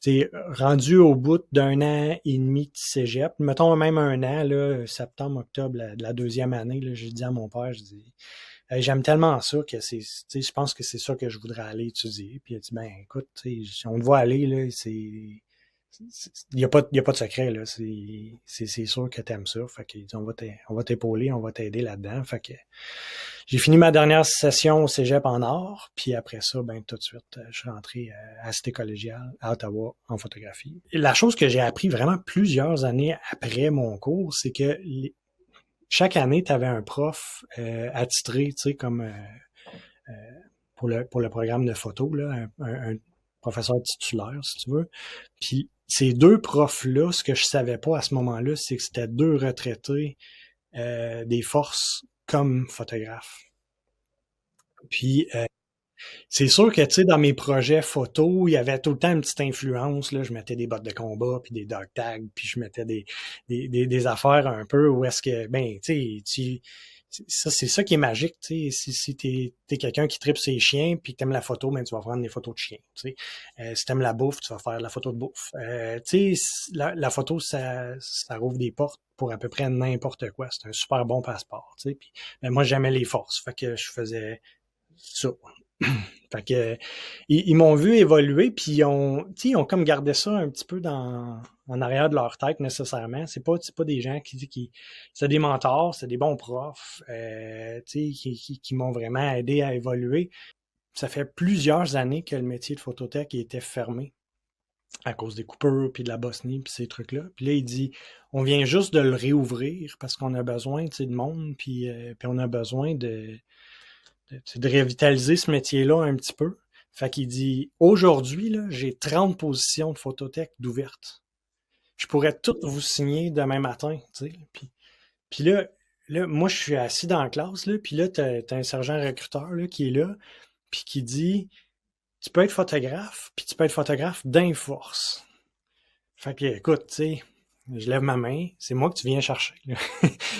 t'es rendu au bout d'un an et demi de cégep, mettons même un an, là, septembre, octobre, de la deuxième année, là, j'ai dit à mon père, je dis, hey, j'aime tellement ça que je pense que c'est ça que je voudrais aller étudier. Puis il a dit, ben écoute, si on te voit aller, là, il y a pas de secret, là. C'est sûr que t'aimes ça. Fait que on va t'épauler, on va t'aider là-dedans. Fait que j'ai fini ma dernière session au cégep en art, puis après ça, ben tout de suite, je suis rentré à la Cité collégiale à Ottawa en photographie. Et la chose que j'ai appris vraiment plusieurs années après mon cours, c'est que chaque année, tu avais un prof attitré, tu sais, comme pour le programme de photo, là, un professeur titulaire, si tu veux. Puis ces deux profs-là, ce que je savais pas à ce moment-là, c'est que c'était deux retraités des forces comme photographes. Puis c'est sûr que, tu sais, dans mes projets photos, il y avait tout le temps une petite influence, là. Je mettais des bottes de combat, puis des dog tags, puis je mettais des affaires un peu où est-ce que, ben, ça, c'est ça qui est magique, tu sais. Si t'es quelqu'un qui tripe ses chiens, puis que t'aimes la photo, ben, tu vas prendre des photos de chiens, tu sais. Si t'aimes la bouffe, tu vas faire de la photo de bouffe. Tu sais, la photo, ça rouvre des portes pour à peu près n'importe quoi. C'est un super bon passeport, tu sais. Puis, ben, moi, j'aimais les forces, fait que je faisais ça. Fait que ils m'ont vu évoluer, puis ils ont comme gardé ça un petit peu en arrière de leur tête nécessairement. C'est pas des gens c'est des mentors, c'est des bons profs, qui m'ont vraiment aidé à évoluer. Ça fait plusieurs années que le métier de phototech était fermé à cause des coupures, puis de la Bosnie, puis ces trucs-là. Puis là, il dit, on vient juste de le réouvrir parce qu'on a besoin, de monde, puis on a besoin de revitaliser ce métier-là un petit peu. Fait qu'il dit, aujourd'hui, là, j'ai 30 positions de phototech d'ouvertes. Je pourrais toutes vous signer demain matin, tu sais. Puis là, moi, je suis assis dans la classe, là, puis là, t'as un sergent recruteur là, qui est là, puis qui dit, tu peux être photographe, puis tu peux être photographe d'inforce. Fait que, écoute, tu sais, je lève ma main, c'est moi que tu viens chercher. Là.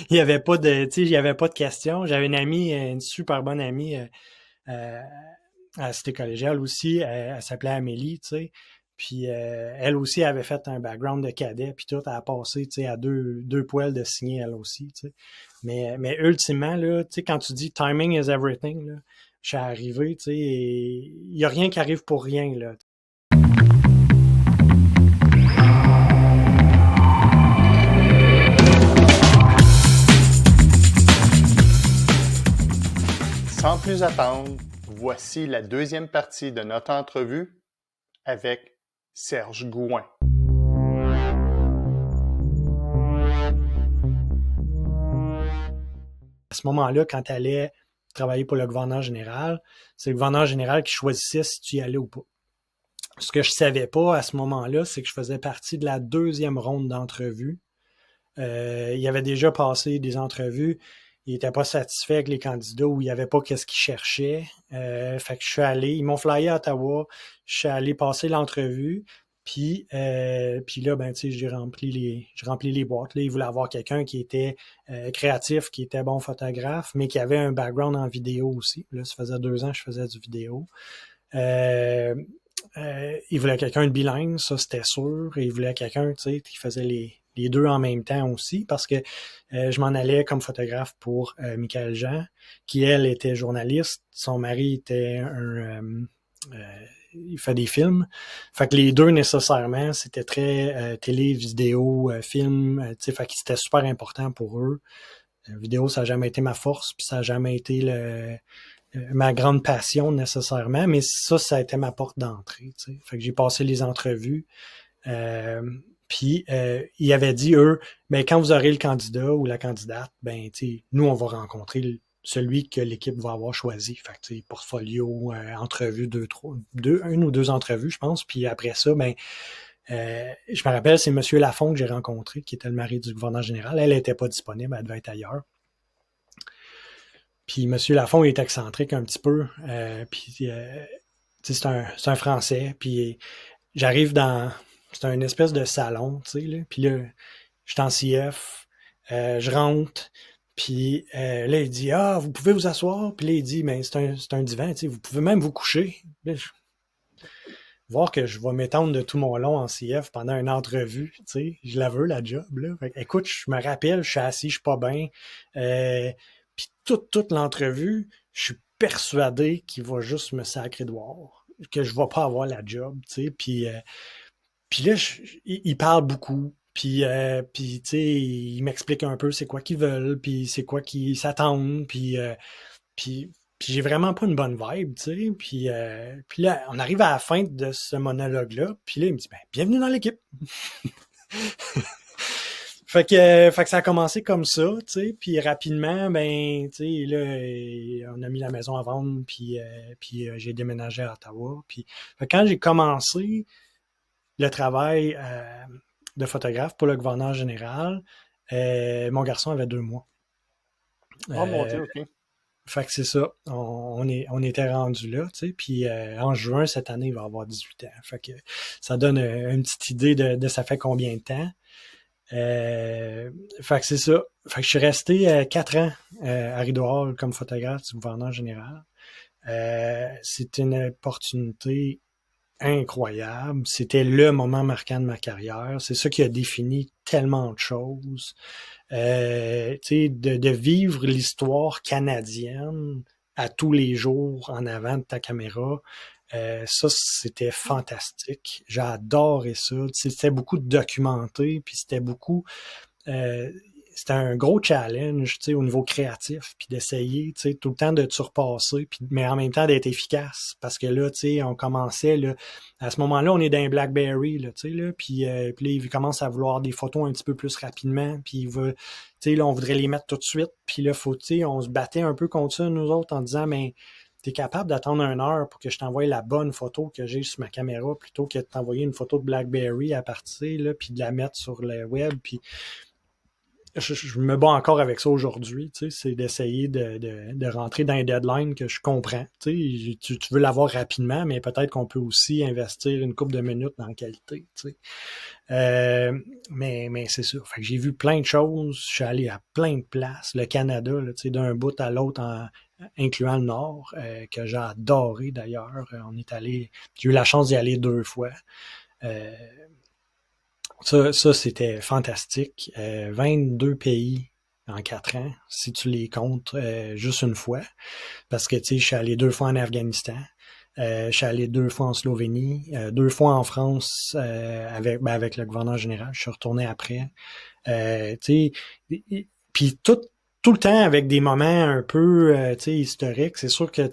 Il y avait pas de, tu sais, il y avait pas de questions. J'avais une amie, une super bonne amie, euh, à la Cité collégiale aussi, elle s'appelait Amélie, tu sais. Puis elle aussi avait fait un background de cadet, puis tout, elle a passé, tu sais, à deux poils de signer elle aussi, tu sais. Mais ultimement, là, tu sais, quand tu dis timing is everything, là, je suis arrivé, tu sais, et il n'y a rien qui arrive pour rien, là. Sans plus attendre, voici la deuxième partie de notre entrevue avec Serge Gouin. À ce moment-là, quand tu allais travailler pour le gouverneur général, c'est le gouverneur général qui choisissait si tu y allais ou pas. Ce que je savais pas à ce moment-là, c'est que je faisais partie de la deuxième ronde d'entrevues. Il avait déjà passé des entrevues. Il était pas satisfait avec les candidats ou il n'y avait pas qu'est-ce qu'il cherchait. Fait que je suis allé, ils m'ont flyé à Ottawa. Je suis allé passer l'entrevue. Puis là, ben, tu sais, j'ai rempli les boîtes. Là, ils voulaient avoir quelqu'un qui était créatif, qui était bon photographe, mais qui avait un background en vidéo aussi. Là, ça faisait 2 ans que je faisais du vidéo. Il voulait quelqu'un de bilingue, ça c'était sûr. Et il voulait quelqu'un, tu sais, qui faisait les deux en même temps aussi, parce que je m'en allais comme photographe pour Michael Jean, qui elle était journaliste. Son mari était il fait des films. Fait que les deux nécessairement, c'était très télé, vidéo, film. Tu sais, fait que c'était super important pour eux. Vidéo, ça n'a jamais été ma force, puis ça n'a jamais été ma grande passion nécessairement, mais ça a été ma porte d'entrée. Tu sais. Fait que j'ai passé les entrevues. Puis ils avaient dit, eux, ben, quand vous aurez le candidat ou la candidate, ben, nous, on va rencontrer celui que l'équipe va avoir choisi. Fait que, portfolio, entrevue, une ou deux entrevues, je pense. Puis après ça, ben, je me rappelle, c'est M. Lafont que j'ai rencontré, qui était le mari du gouverneur général. Elle n'était pas disponible, elle devait être ailleurs. Puis M. Lafont, il est excentrique un petit peu. C'est un Français. Puis j'arrive dans... C'est un espèce de salon, tu sais, là. Puis là, je suis en CF, je rentre, puis là, il dit, ah, vous pouvez vous asseoir. Puis là, il dit, mais c'est un divan, tu sais, vous pouvez même vous coucher. Là, voir que je vais m'étendre de tout mon long en CF pendant une entrevue, tu sais, je la veux, la job, là. Fait que, écoute, je me rappelle, je suis assis, je suis pas bien. Puis toute l'entrevue, je suis persuadé qu'il va juste me sacrer dehors, que je vais pas avoir la job, tu sais. Puis là, il parle beaucoup. Puis tu sais, il m'explique un peu c'est quoi qu'ils veulent, puis c'est quoi qu'ils s'attendent, puis, puis j'ai vraiment pas une bonne vibe, tu sais. Puis là, on arrive à la fin de ce monologue-là, puis là, il me dit, ben, bienvenue dans l'équipe. Fait que ça a commencé comme ça, tu sais, puis rapidement, ben, tu sais, là, on a mis la maison à vendre, puis j'ai déménagé à Ottawa. Puis fait que quand j'ai commencé le travail de photographe pour le gouverneur général, mon garçon avait 2 mois. Oh mon Euh, Dieu, OK. Fait que c'est ça. On était rendu là, tu sais. Puis en juin, cette année, il va avoir 18 ans. Fait que ça donne une petite idée de ça fait combien de temps. Euh, Fait que c'est ça. Fait que je suis resté 4 ans à Rideau Hall comme photographe du gouverneur général. C'est une opportunité incroyable. C'était le moment marquant de ma carrière. C'est ça qui a défini tellement de choses. De vivre l'histoire canadienne à tous les jours en avant de ta caméra, ça, c'était fantastique. J'ai adoré ça. C'était beaucoup de documenté, puis euh, c'était un gros challenge, au niveau créatif, puis d'essayer, tout le temps de te surpasser, puis, mais en même temps d'être efficace. Parce que là, on commençait, là, à ce moment-là, on est dans un BlackBerry, là, puis là, il commence à vouloir des photos un petit peu plus rapidement, puis il veut, là, on voudrait les mettre tout de suite, puis là, on se battait un peu contre ça, nous autres, en disant, mais t'es capable d'attendre 1 heure pour que je t'envoie la bonne photo que j'ai sur ma caméra, plutôt que de t'envoyer une photo de BlackBerry à partir, là, puis de la mettre sur le web, puis je me bats encore avec ça aujourd'hui, c'est d'essayer de rentrer dans les deadlines que je comprends. Tu veux l'avoir rapidement, mais peut-être qu'on peut aussi investir une couple de minutes dans la qualité. Mais c'est ça. Fait que j'ai vu plein de choses. Je suis allé à plein de places. Le Canada, là, d'un bout à l'autre, incluant le Nord, que j'ai adoré d'ailleurs. J'ai eu la chance d'y aller 2 fois. Euh, Ça, c'était fantastique. 22 pays en 4 ans, si tu les comptes juste une fois. Parce que, je suis allé 2 fois en Afghanistan. Je suis allé 2 fois en Slovénie, 2 fois en France avec le gouverneur général. Je suis retourné après. Puis tout le temps avec des moments un peu historiques. C'est sûr que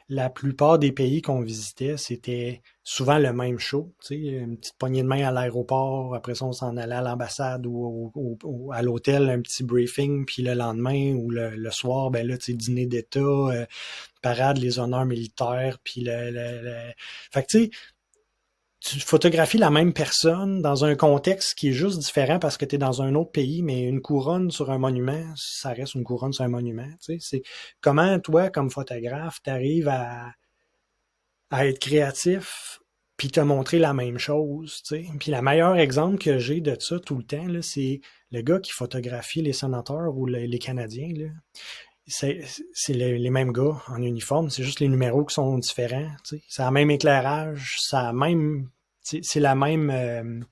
la plupart des pays qu'on visitait, c'était souvent le même show. Une petite poignée de main à l'aéroport, après ça on s'en allait à l'ambassade ou à l'hôtel, un petit briefing, puis le lendemain ou le soir, ben là, dîner d'État, parade, les honneurs militaires, puis Fait que tu sais, tu photographies la même personne dans un contexte qui est juste différent parce que tu es dans un autre pays, mais une couronne sur un monument, ça reste une couronne sur un monument. C'est comment toi, comme photographe, tu arrives à être créatif puis te montrer la même chose. Puis le meilleur exemple que j'ai de ça tout le temps, là, c'est le gars qui photographie les sénateurs ou les Canadiens. Là. C'est les mêmes gars en uniforme, c'est juste les numéros qui sont différents. C'est le même éclairage, c'est la même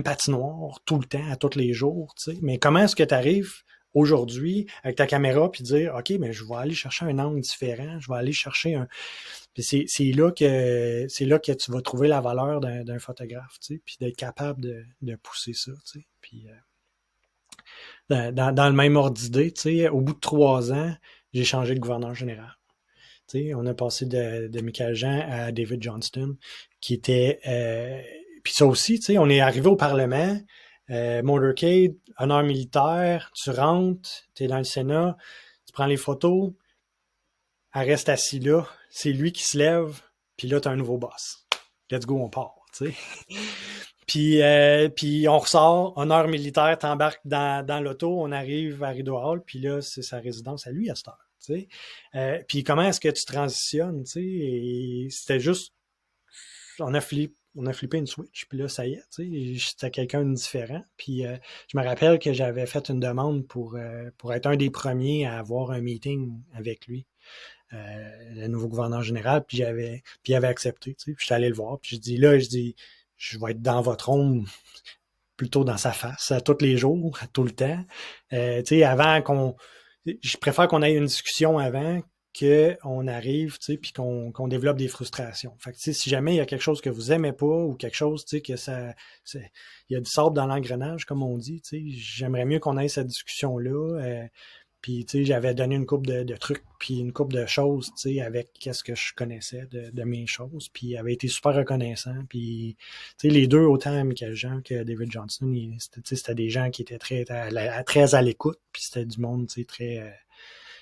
patinoire tout le temps, à tous les jours. Mais comment est-ce que tu arrives aujourd'hui avec ta caméra puis dire OK, mais je vais aller chercher un angle différent, je vais aller chercher un. Puis c'est là que tu vas trouver la valeur d'un photographe, puis d'être capable de pousser ça. Puis dans le même ordre d'idée, au bout de 3 ans, j'ai changé de gouverneur général. On a passé de Michael Jean à David Johnston, qui était... puis ça aussi, on est arrivé au Parlement, motorcade, honneur militaire, tu rentres, tu es dans le Sénat, tu prends les photos, elle reste assis là, c'est lui qui se lève, puis là, tu as un nouveau boss. Let's go, on part, tu sais. Puis on ressort, honneur militaire, t'embarques dans l'auto, on arrive à Rideau Hall, puis là, c'est sa résidence à lui à cette heure. Puis comment est-ce que tu transitionnes? Et c'était juste, on a flippé une switch, puis là, ça y est, c'était quelqu'un de différent. Puis je me rappelle que j'avais fait une demande pour être un des premiers à avoir un meeting avec lui. le nouveau gouverneur général, puis il avait accepté, tu sais. Puis j'étais allé le voir, puis je dis, je vais être dans votre ombre, plutôt dans sa face, à tous les jours, à tout le temps. Tu sais, je préfère qu'on ait une discussion avant qu'on arrive, tu sais, puis qu'on développe des frustrations. Fait que, tu sais, si jamais il y a quelque chose que vous aimez pas ou quelque chose, tu sais, il y a du sable dans l'engrenage, comme on dit, tu sais, j'aimerais mieux qu'on ait cette discussion-là. Puis, tu sais, j'avais donné une couple de trucs, puis une couple de choses, tu sais, avec qu'est-ce que je connaissais de mes choses. Puis, il avait été super reconnaissant. Puis, tu sais, les deux, autant Michael Jean que David Johnson, c'était des gens qui étaient très à l'écoute. Puis, c'était du monde, tu sais, très...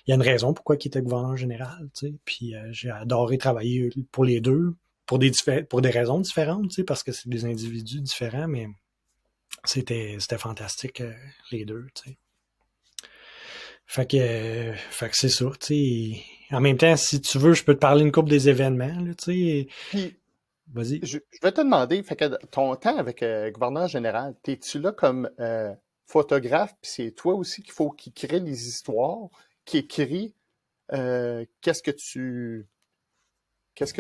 il y a une raison pourquoi il était gouverneur général, tu sais. Puis, j'ai adoré travailler pour les deux, pour des raisons différentes, tu sais, parce que c'est des individus différents, mais c'était fantastique, les deux, tu sais. Fait que c'est ça, tu sais. En même temps, si tu veux, je peux te parler une couple des événements, là, tu sais. Puis, Vas-y. je vais te demander, fait que ton temps avec gouverneur général, t'es-tu là comme photographe, puis c'est toi aussi qu'il crée les histoires, qui écrit qu'est-ce que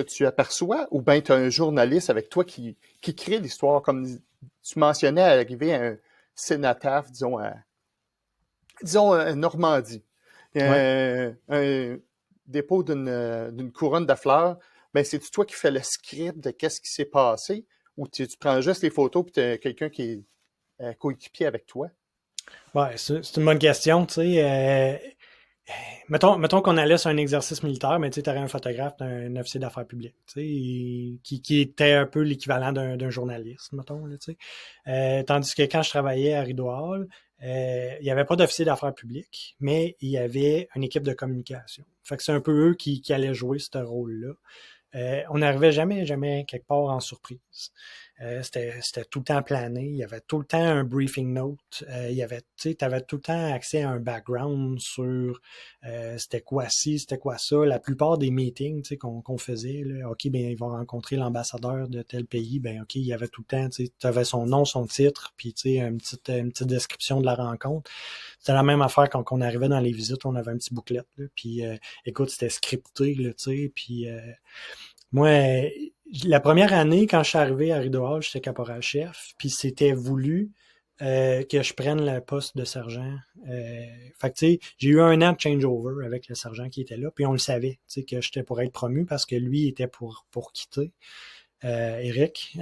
tu aperçois, ou bien tu as un journaliste avec toi qui crée l'histoire, comme tu mentionnais à l'arrivée à un cénotaphe, disons Normandie. Ouais. Un dépôt d'une couronne de fleurs, ben c'est toi qui fais le script de qu'est-ce qui s'est passé, ou tu prends juste les photos puis tu as quelqu'un qui est coéquipier avec toi? Ouais, c'est une bonne question, tu sais. Mettons qu'on allait sur un exercice militaire, mais tu sais, t'aurais un photographe, un officier d'affaires publiques, tu sais, qui était un peu l'équivalent d'un journaliste, mettons, là, tu sais. Tandis que quand je travaillais à Rideau Hall, il n'y avait pas d'officier d'affaires publiques, mais il y avait une équipe de communication. Fait que c'est un peu eux qui allaient jouer ce rôle-là. On n'arrivait jamais quelque part en surprise. C'était tout le temps plané. Il y avait tout le temps un briefing note. Tu avais tout le temps accès à un background sur c'était quoi ci, c'était quoi ça. La plupart des meetings qu'on faisait, là, OK, ben ils vont rencontrer l'ambassadeur de tel pays. Ben OK, il y avait tout le temps, tu avais son nom, son titre, puis une petite description de la rencontre. C'était la même affaire quand on arrivait dans les visites, on avait un petit booklet. Là, puis écoute, c'était scripté, là, tu sais, puis moi, la première année, quand je suis arrivé à Rideau Hall, j'étais caporal-chef, puis c'était voulu que je prenne le poste de sergent. Fait que, tu sais, j'ai eu un an de changeover avec le sergent qui était là, puis on le savait, tu sais, que j'étais pour être promu parce que lui était pour quitter. Eric,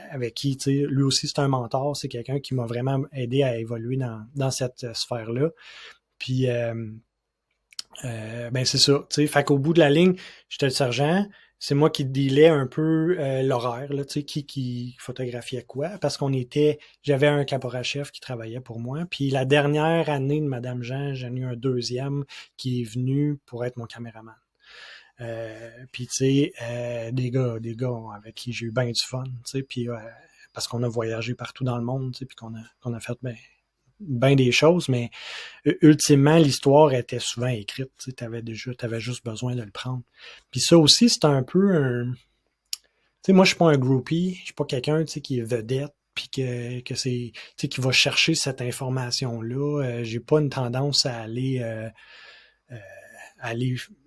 avec qui, tu sais, lui aussi, c'est un mentor, c'est quelqu'un qui m'a vraiment aidé à évoluer dans cette sphère-là. Puis, ben c'est ça, tu sais, fait qu'au bout de la ligne, j'étais le sergent, c'est moi qui dealais un peu l'horaire, là, tu sais, qui photographiait quoi, parce j'avais un caporal-chef qui travaillait pour moi, puis la dernière année de Madame Jean, j'en ai eu un deuxième qui est venu pour être mon caméraman. Puis tu sais, des gars avec qui j'ai eu bien du fun, tu sais, puis parce qu'on a voyagé partout dans le monde, tu sais, puis qu'on a fait ben des choses, mais ultimement, l'histoire était souvent écrite. Tu avais juste besoin de le prendre. Puis ça aussi, c'est un peu un... Tu sais, moi, je suis pas un groupie, je suis pas quelqu'un, tu sais, qui est vedette, puis que c'est... Tu sais, qui va chercher cette information-là. J'ai pas une tendance à aller... Tu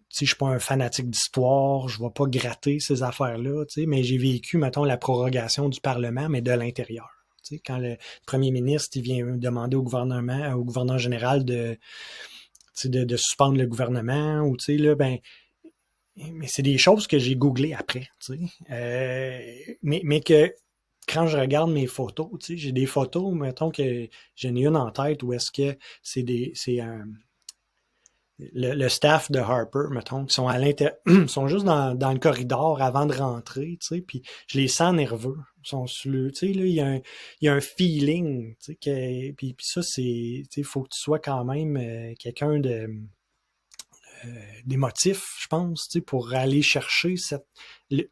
sais, je suis pas un fanatique d'histoire, je vais pas gratter ces affaires-là, tu sais, mais j'ai vécu, mettons, la prorogation du Parlement, mais de l'intérieur. Tu sais, quand le premier ministre il vient demander au gouverneur général de suspendre le gouvernement, ou tu sais, là, ben, mais c'est des choses que j'ai googlées après, tu sais. Mais que quand je regarde mes photos, tu sais, j'ai des photos, mettons que j'en ai une en tête où est-ce que c'est un le staff de Harper, mettons, qui sont sont juste dans le corridor avant de rentrer, tu sais, puis je les sens nerveux. Ils sont sur le, tu sais, là, il y a un feeling, tu sais, puis ça, c'est, tu sais, il faut que tu sois quand même quelqu'un d'émotif, je pense, tu sais, pour aller chercher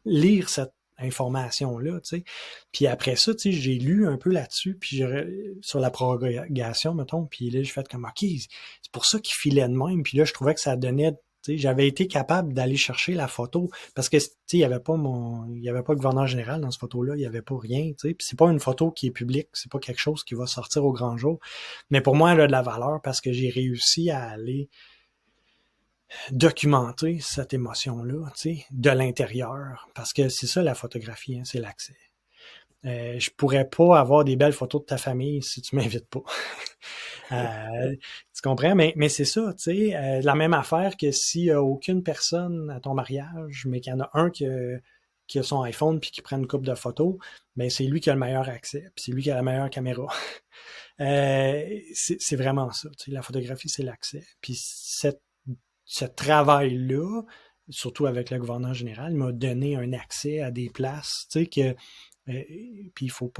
lire cette information-là, tu sais. Puis après ça, tu sais, j'ai lu un peu là-dessus, puis sur la prorogation, mettons, puis là, j'ai fait comme, OK, c'est pour ça qu'il filait de même, puis là, je trouvais que ça donnait, tu sais, j'avais été capable d'aller chercher la photo, parce que, tu sais, il y avait pas le gouverneur général dans cette photo-là, il y avait pas rien, tu sais, puis c'est pas une photo qui est publique, c'est pas quelque chose qui va sortir au grand jour, mais pour moi, elle a de la valeur, parce que j'ai réussi à aller documenter cette émotion-là, tu sais, de l'intérieur. Parce que c'est ça la photographie, hein, c'est l'accès. Je pourrais pas avoir des belles photos de ta famille si tu m'invites pas. Tu comprends? Mais c'est ça, tu sais, la même affaire que s'il y a aucune personne à ton mariage, mais qu'il y en a un qui a son iPhone puis qui prend une couple de photos, ben c'est lui qui a le meilleur accès, puis c'est lui qui a la meilleure caméra. C'est vraiment ça, tu sais, la photographie, c'est l'accès. Puis ce travail-là, surtout avec le gouverneur général, m'a donné un accès à des places, tu sais, que puis il faut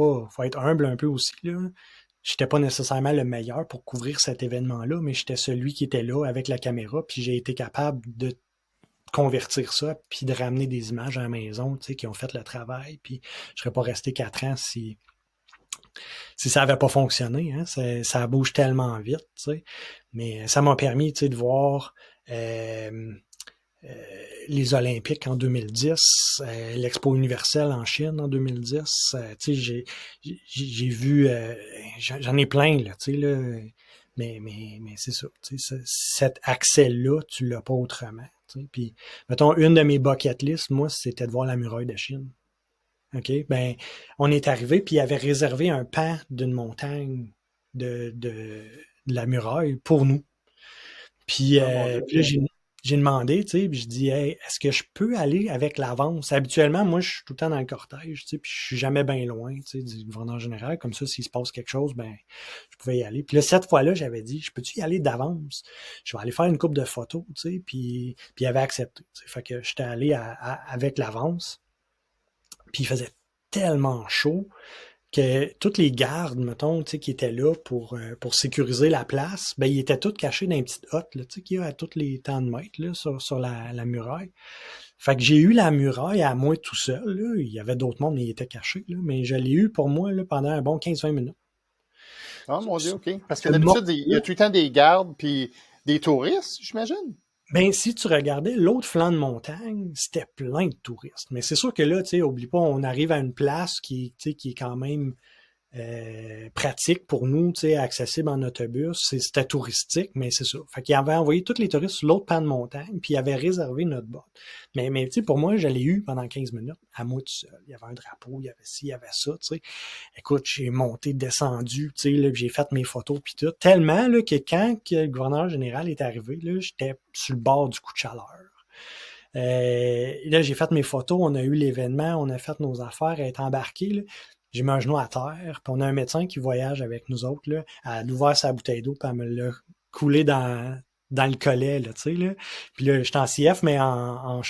être humble un peu aussi, là. J'étais pas nécessairement le meilleur pour couvrir cet événement-là, mais j'étais celui qui était là avec la caméra, puis j'ai été capable de convertir ça, puis de ramener des images à la maison, tu sais, qui ont fait le travail, puis je serais pas resté 4 ans si ça avait pas fonctionné, hein. Ça bouge tellement vite, tu sais. Mais ça m'a permis, tu sais, de voir les Olympiques en 2010, l'Expo universelle en Chine en 2010. Tu sais, j'ai vu, j'en ai plein, là, tu sais, là. Mais c'est ça, tu sais, cet accès-là, tu l'as pas autrement, tu sais. Puis, mettons, une de mes bucket lists, moi, c'était de voir la muraille de Chine. OK? Ben, on est arrivé, puis il avait réservé un pan d'une montagne de la muraille pour nous. Puis, Ah, mon Dieu. puis là, j'ai demandé, tu sais, puis je dis, hey, est-ce que je peux aller avec l'avance? Habituellement, moi, je suis tout le temps dans le cortège, tu sais, puis je suis jamais bien loin, tu sais, du gouverneur général. Comme ça, s'il se passe quelque chose, ben, je pouvais y aller. Puis là, cette fois-là, j'avais dit, je peux-tu y aller d'avance? Je vais aller faire une couple de photos, tu sais, puis il avait accepté. Tu sais. Fait que j'étais allé avec l'avance, puis il faisait tellement chaud que toutes les gardes, mettons, tu sais, qui étaient là pour sécuriser la place, ben, ils étaient tous cachés dans une petite hotte, là, tu sais, qu'il y a à tous les temps de mètres, là, sur la muraille. Fait que j'ai eu la muraille à moi tout seul, là. Il y avait d'autres mondes, mais ils étaient cachés, là. Mais je l'ai eu pour moi, là, pendant un bon 15-20 minutes. Ah, mon Dieu, Ce OK. Parce que ce d'habitude, il y mort-là, a tout le temps des gardes puis des touristes, j'imagine. ben, si tu regardais l'autre flanc de montagne, c'était plein de touristes. Mais c'est sûr que là, tu sais, oublie pas, on arrive à une place tu sais, qui est quand même pratique pour nous, tu sais, accessible en autobus. C'était touristique, mais c'est ça. Fait qu'il avait envoyé tous les touristes sur l'autre pan de montagne, puis il avait réservé notre botte. Mais tu sais, pour moi, je l'ai eu pendant 15 minutes, à moi tout seul. Il y avait un drapeau, il y avait ci, il y avait ça, tu sais. Écoute, j'ai monté, descendu, tu sais, là, puis j'ai fait mes photos, puis tout. Tellement, là, que quand que le gouverneur général est arrivé, là, j'étais sur le bord du coup de chaleur. Là, j'ai fait mes photos, on a eu l'événement, on a fait nos affaires, elle est embarquée, là. J'ai mis un genou à terre, puis on a un médecin qui voyage avec nous autres, là. Elle a ouvert sa bouteille d'eau, puis elle me l'a coulé dans le collet, là, tu sais, là. Puis là, j'étais en CF, mais en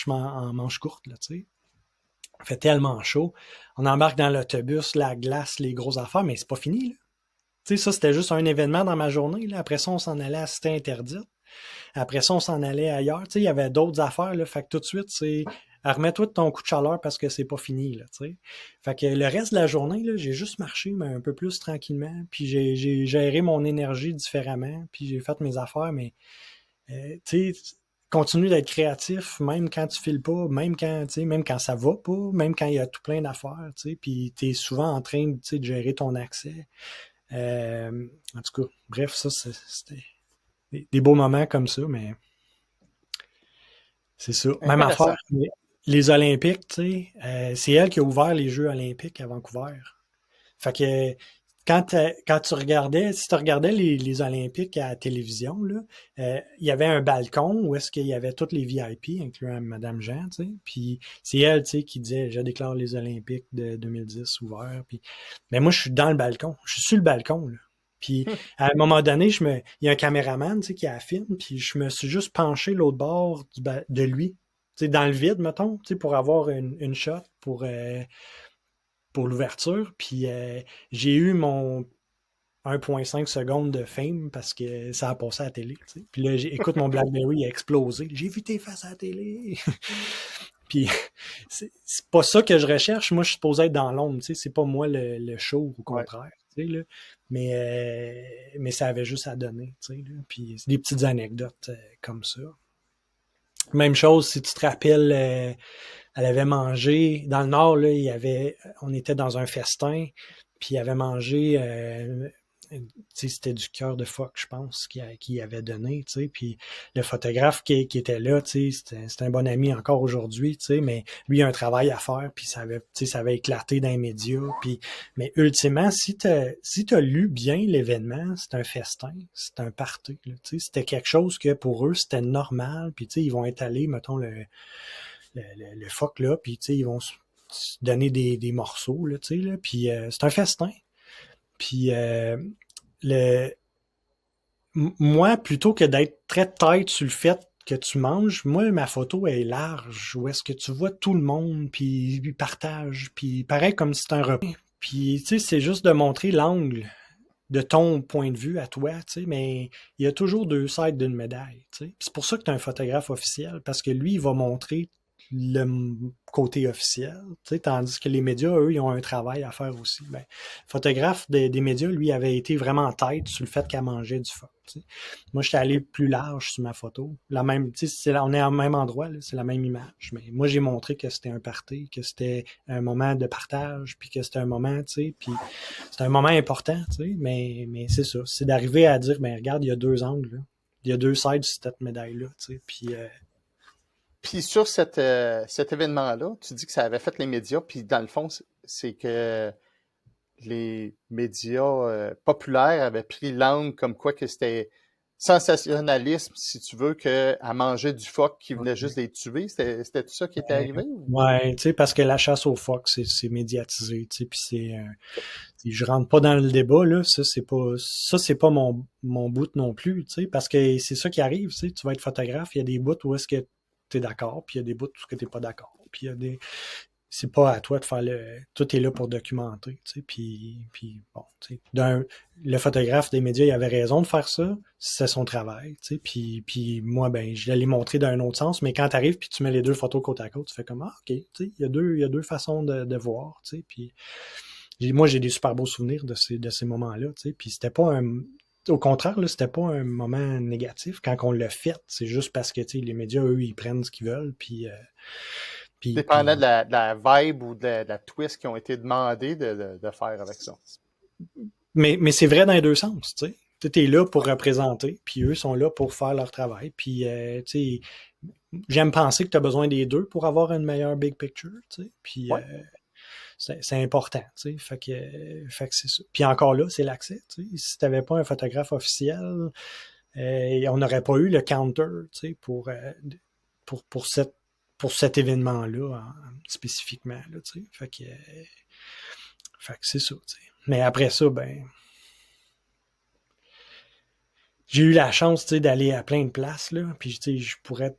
manche courte, là, tu sais. Il fait tellement chaud. On embarque dans l'autobus, la glace, les grosses affaires, mais c'est pas fini, là. Tu sais, ça, c'était juste un événement dans ma journée, là. Après ça, on s'en allait à Cité Interdite. Après ça, on s'en allait ailleurs. Tu sais, il y avait d'autres affaires, là. Fait que tout de suite, c'est remets-toi de ton coup de chaleur parce que c'est pas fini, là, tu sais. Fait que le reste de la journée, là, j'ai juste marché, mais un peu plus tranquillement. Puis j'ai géré mon énergie différemment. Puis j'ai fait mes affaires, mais tu sais, continue d'être créatif, même quand tu files pas, même quand, tu sais, même quand ça va pas, même quand il y a tout plein d'affaires, tu sais. Puis t'es souvent en train, tu sais, de gérer ton accès. En tout cas, bref, ça, c'était des beaux moments comme ça, mais c'est ça. Même Intéressant. affaire. Les Olympiques, tu sais, c'est elle qui a ouvert les Jeux olympiques à Vancouver. Fait que quand tu regardais, si tu regardais les Olympiques à la télévision, là, il y avait un balcon où est-ce qu'il y avait tous les VIP, incluant Madame Jean, tu sais. Puis c'est elle, tu sais, qui disait, je déclare les Olympiques de 2010 ouverts. Puis, mais moi, je suis dans le balcon. Je suis sur le balcon, là. Puis à un moment donné, il y a un caméraman, tu sais, qui a filmé, puis je me suis juste penché l'autre bord de lui, tu sais, dans le vide, mettons, tu sais, pour avoir une shot pour l'ouverture. Puis j'ai eu mon 1,5 secondes de fame parce que ça a passé à la télé. Tu sais. Puis là, écoute, mon BlackBerry a explosé. J'ai vu tes faces à la télé. Puis c'est pas ça que je recherche. Moi, je suis supposé être dans l'ombre. Tu sais. C'est pas moi le show, au Ouais. contraire. Tu sais, là. Mais ça avait juste à donner. Tu sais, là. Puis c'est des petites anecdotes comme ça. Même chose, si tu te rappelles, elle avait mangé. Dans le Nord, là, on était dans un festin, puis il avait mangé c'était du cœur de phoque, je pense, qui avait donné, tu sais, puis le photographe qui était là, tu sais, c'était un bon ami encore aujourd'hui, tu sais, mais lui, il a un travail à faire, puis ça avait éclaté dans les médias, puis, mais ultimement, si t'as lu bien l'événement, c'est un festin, c'est un party, là, tu sais, c'était quelque chose que pour eux, c'était normal, puis tu sais, ils vont étaler, mettons, le phoque là, puis tu sais, ils vont se donner des morceaux, là, tu sais, là, puis c'est un festin. Puis le moi, plutôt que d'être très tête sur le fait que tu manges, moi, ma photo est large, où est-ce que tu vois tout le monde, puis ils partagent, puis pareil comme si c'était un repas. Puis, tu sais, c'est juste de montrer l'angle de ton point de vue à toi, tu sais, mais il y a toujours deux sides d'une médaille, tu sais. Puis c'est pour ça que tu es un photographe officiel, parce que lui, il va montrer le côté officiel, tu sais, tandis que les médias, eux, ils ont un travail à faire aussi. Ben, le photographe des médias, lui, avait été vraiment en tête sur le fait qu'elle mangeait du phoque, tu sais. Moi, j'étais allé plus large sur ma photo. La même, tu sais, on est au même endroit, là, c'est la même image. Mais moi, j'ai montré que c'était un party, que c'était un moment de partage, puis que c'était un moment, tu sais, puis c'est un moment important, tu sais, mais c'est ça. C'est d'arriver à dire, ben regarde, il y a deux angles, là. Il y a deux sides sur cette médaille-là, tu sais, Puis sur cet événement-là, tu dis que ça avait fait les médias, puis dans le fond, c'est que les médias populaires avaient pris l'angle comme quoi que c'était sensationnalisme, si tu veux, qu'à manger du phoque qui venait juste les tuer. C'était tout ça qui était arrivé? Ou? ouais, tu sais, parce que la chasse au phoque, c'est médiatisé, tu sais, puis je rentre pas dans le débat, là, ça, c'est pas mon bout non plus, tu sais, parce que c'est ça qui arrive, tu sais, tu vas être photographe, il y a des bouts où est-ce que t'es d'accord, puis il y a des bouts où est-ce que t'es pas d'accord, puis il y a c'est pas à toi de faire tout est là pour documenter, tu sais, puis bon, tu sais, le photographe des médias, il avait raison de faire ça, c'est son travail, tu sais, puis moi, ben, je l'ai montré d'un autre sens, mais quand t'arrives puis tu mets les deux photos côte à côte, tu fais comme, ah, ok, tu sais, il y a deux façons de voir, tu sais, puis moi, j'ai des super beaux souvenirs de ces moments-là, tu sais, puis c'était pas au contraire, là, c'était pas un moment négatif quand on l'a fait, c'est juste parce que, tu sais, les médias, eux, ils prennent ce qu'ils veulent, Dépendant de la vibe ou de la twist qui ont été demandés de faire avec ça. mais c'est vrai dans les deux sens, tu sais. Tu es là pour représenter, puis eux sont là pour faire leur travail. Puis, tu sais, j'aime penser que tu as besoin des deux pour avoir une meilleure big picture, tu sais. Puis, Ouais. c'est important, tu sais. Fait que c'est ça. Puis encore là, c'est l'accès, tu sais. Si tu n'avais pas un photographe officiel, on n'aurait pas eu le counter, tu sais, pour cet événement-là spécifiquement, là, tu sais. Fait que c'est ça, tu sais. Mais après ça, ben, j'ai eu la chance, tu sais, d'aller à plein de places, là. Puis, tu sais,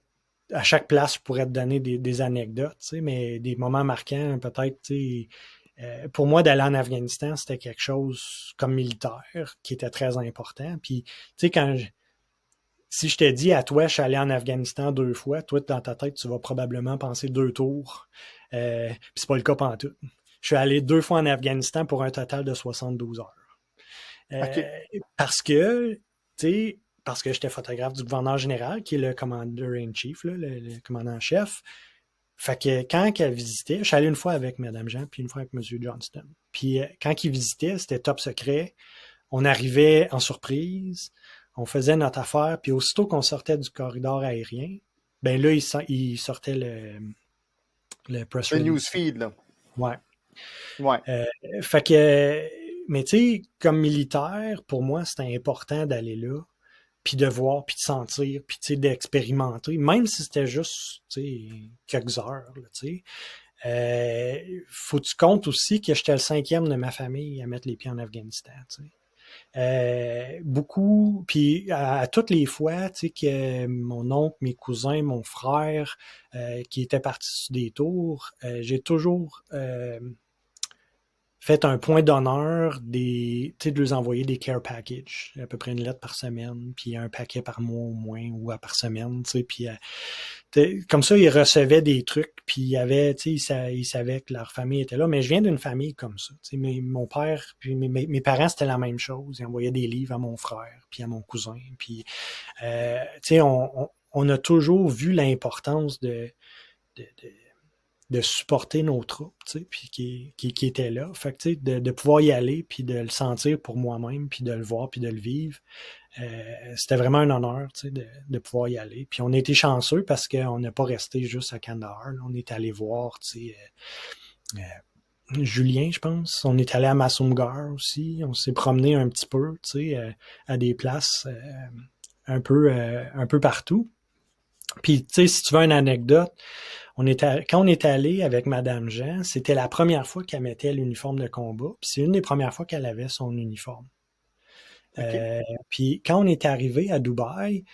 à chaque place, je pourrais te donner des anecdotes, tu sais, mais des moments marquants, peut-être, tu sais. Pour moi, d'aller en Afghanistan, c'était quelque chose comme militaire qui était très important. Puis, tu sais, si je te dis à toi, je suis allé en Afghanistan 2 fois, toi, dans ta tête, tu vas probablement penser 2 tours. Puis c'est pas le cas pantoute. Je suis allé 2 fois en Afghanistan pour un total de 72 heures. OK. Parce que, tu sais, parce que j'étais photographe du gouverneur général, qui est le commander-in-chief, là, le commandant-chef. Fait que quand elle visitait, je suis allé une fois avec Mme Jean, puis une fois avec M. Johnston. Puis quand il visitait, c'était top secret. On arrivait en surprise, on faisait notre affaire, puis aussitôt qu'on sortait du corridor aérien, ben là, il sortait le press Le release. newsfeed, là. Ouais. Ouais. Fait que, mais tu sais, comme militaire, pour moi, c'était important d'aller là, puis de voir, puis de sentir, puis tu sais, d'expérimenter, même si c'était juste, tu sais, quelques heures, là, tu sais. Faut que tu comptes aussi que j'étais le 5e de ma famille à mettre les pieds en Afghanistan, tu sais. Beaucoup, puis à toutes les fois, tu sais, que mon oncle, mes cousins, mon frère, qui étaient partis sur des tours, j'ai toujours fait un point d'honneur de leur envoyer des care packages, à peu près une lettre par semaine, puis un paquet par mois au moins, ou par semaine, tu sais, puis comme ça, ils recevaient des trucs, puis il y avait, tu sais, ils savaient que leur famille était là, mais je viens d'une famille comme ça, tu sais, mon père, puis mes parents, c'était la même chose, ils envoyaient des livres à mon frère, puis à mon cousin, puis, tu sais, on a toujours vu l'importance de de supporter nos troupes, tu sais, puis qui étaient là. Fait que, tu sais, de pouvoir y aller, puis de le sentir pour moi-même, puis de le voir, puis de le vivre, c'était vraiment un honneur, tu sais, de pouvoir y aller. Puis on a été chanceux parce qu'on n'a pas resté juste à Kandahar. Là. On est allé voir, tu sais, Julien, je pense. On est allé à Masumgar aussi. On s'est promené un petit peu, tu sais, à des places un peu partout. Puis, tu sais, si tu veux une anecdote, quand on est allé avec Madame Jean, c'était la première fois qu'elle mettait l'uniforme de combat. Puis c'est une des premières fois qu'elle avait son uniforme. OK. Puis quand on est arrivé à Dubaï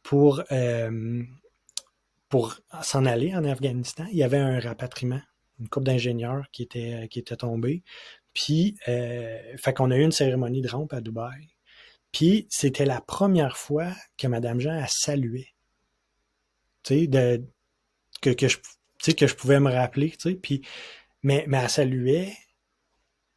pour, pour s'en aller en Afghanistan, il y avait un rapatriement, une couple d'ingénieurs qui était tombée. Puis, fait qu'on a eu une cérémonie de rampe à Dubaï. Puis, c'était la première fois que Madame Jean a salué. Tu sais, que je pouvais me rappeler, tu sais. Puis, mais elle saluait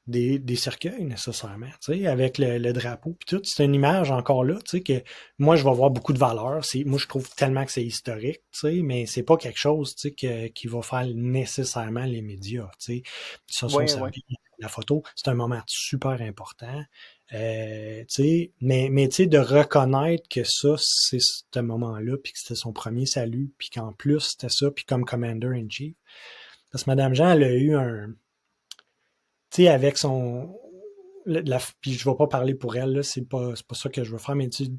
des cercueils nécessairement, tu sais, avec le drapeau puis tout. C'est une image encore là, tu sais, que moi je vais voir beaucoup de valeur. Moi je trouve tellement que c'est historique, tu sais, mais c'est pas quelque chose, tu sais, qui va faire nécessairement les médias, tu sais. Ils se sont Oui, oui. servis de la photo. C'est un moment super important. Tu sais, mais tu sais, de reconnaître que ça, c'est ce moment-là, puis que c'était son premier salut, puis qu'en plus, c'était ça, puis comme Commander-in-Chief. Parce que Madame Jean, elle a eu tu sais, avec son. Puis je ne vais pas parler pour elle, là, c'est pas ça que je veux faire, mais tu sais,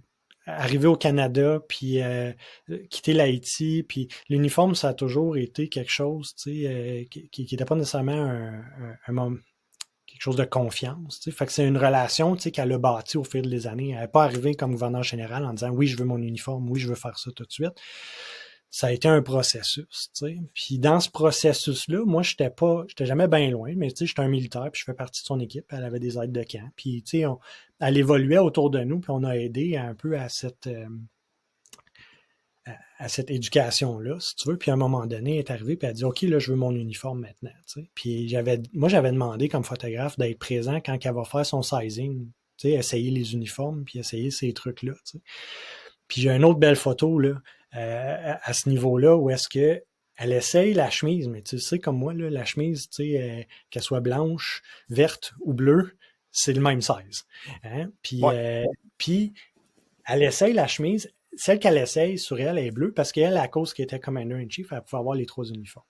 arriver au Canada, puis quitter l'Haïti, puis l'uniforme, ça a toujours été quelque chose, tu sais, qui n'était pas nécessairement quelque chose de confiance. Tu sais. Fait que c'est une relation tu sais, qu'elle a bâtie au fil des années. Elle n'est pas arrivée comme gouverneur général en disant oui, je veux mon uniforme, oui, je veux faire ça tout de suite. Ça a été un processus, tu sais. Puis dans ce processus-là, moi, j'étais jamais bien loin, mais tu sais, j'étais un militaire, puis je fais partie de son équipe. Elle avait des aides de camp. Puis, tu sais, elle évoluait autour de nous, puis on a aidé un peu à cette éducation-là, si tu veux. Puis à un moment donné, elle est arrivée, puis elle a dit OK, là, je veux mon uniforme maintenant. Tu sais. Puis moi, j'avais demandé comme photographe d'être présent quand elle va faire son sizing, tu sais, essayer les uniformes, puis essayer ces trucs-là. Tu sais. Puis j'ai une autre belle photo là, à ce niveau-là où est-ce que elle essaye la chemise, mais tu sais, comme moi, là, la chemise, tu sais, qu'elle soit blanche, verte ou bleue, c'est le même size. Hein? Ouais. Puis elle essaye la chemise. Celle qu'elle essaye sur elle est bleue parce qu'elle, à cause qu'elle était Commander-in-Chief, elle pouvait avoir les 3 uniformes.